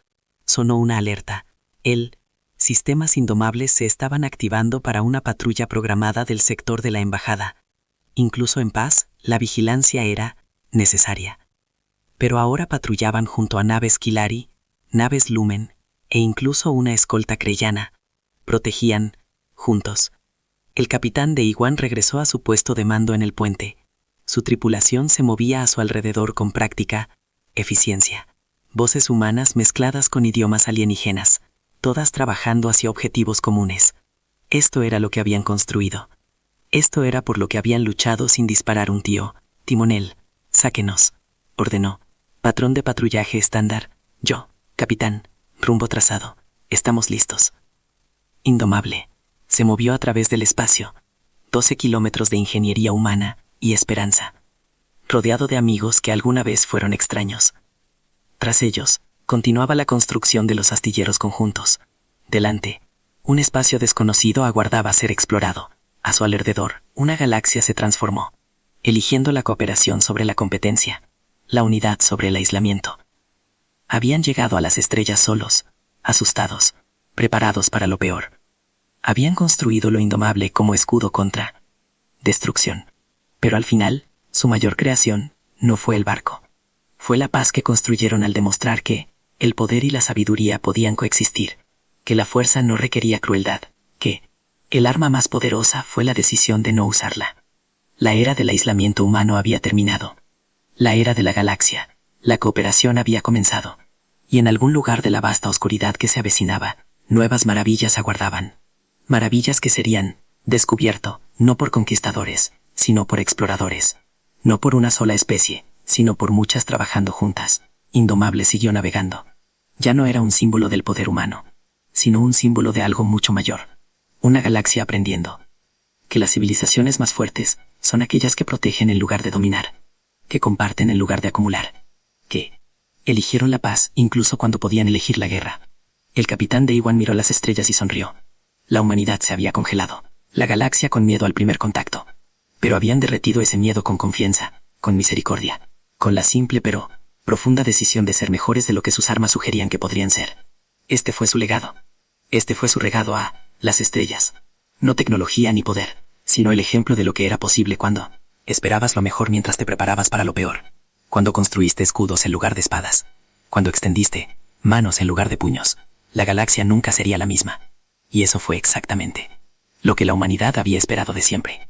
Sonó una alerta. Él Sistemas indomables se estaban activando para una patrulla programada del sector de la embajada. Incluso en paz, la vigilancia era necesaria. Pero ahora patrullaban junto a naves Kilari, naves Lumen e incluso una escolta creyana. Protegían, juntos. El capitán de Iwan regresó a su puesto de mando en el puente. Su tripulación se movía a su alrededor con práctica, eficiencia. Voces humanas mezcladas con idiomas alienígenas, todas trabajando hacia objetivos comunes. Esto era lo que habían construido. Esto era por lo que habían luchado sin disparar un tío. Timonel, sáquenos, ordenó. Patrón de patrullaje estándar, yo, capitán, rumbo trazado, estamos listos. Indomable, se movió a través del espacio, 12 kilómetros de ingeniería humana y esperanza, rodeado de amigos que alguna vez fueron extraños. Tras ellos, continuaba la construcción de los astilleros conjuntos. Delante, un espacio desconocido aguardaba ser explorado. A su alrededor, una galaxia se transformó, eligiendo la cooperación sobre la competencia, la unidad sobre el aislamiento. Habían llegado a las estrellas solos, asustados, preparados para lo peor. Habían construido lo indomable como escudo contra destrucción. Pero al final, su mayor creación no fue el barco. Fue la paz que construyeron al demostrar que el poder y la sabiduría podían coexistir, que la fuerza no requería crueldad, que el arma más poderosa fue la decisión de no usarla. La era del aislamiento humano había terminado. La era de la galaxia, la cooperación había comenzado. Y en algún lugar de la vasta oscuridad que se avecinaba, nuevas maravillas aguardaban. Maravillas que serían descubierto, no por conquistadores, sino por exploradores. No por una sola especie, sino por muchas trabajando juntas. Indomable siguió navegando. Ya no era un símbolo del poder humano, sino un símbolo de algo mucho mayor. Una galaxia aprendiendo. Que las civilizaciones más fuertes son aquellas que protegen en lugar de dominar, que comparten en lugar de acumular, que eligieron la paz incluso cuando podían elegir la guerra. El capitán de Iwan miró las estrellas y sonrió. La humanidad se había congelado, la galaxia con miedo al primer contacto. Pero habían derretido ese miedo con confianza, con misericordia, con la simple pero profunda decisión de ser mejores de lo que sus armas sugerían que podrían ser. Este fue su legado. Este fue su regalo a las estrellas. No tecnología ni poder, sino el ejemplo de lo que era posible cuando esperabas lo mejor mientras te preparabas para lo peor. Cuando construiste escudos en lugar de espadas. Cuando extendiste manos en lugar de puños. La galaxia nunca sería la misma. Y eso fue exactamente lo que la humanidad había esperado de siempre.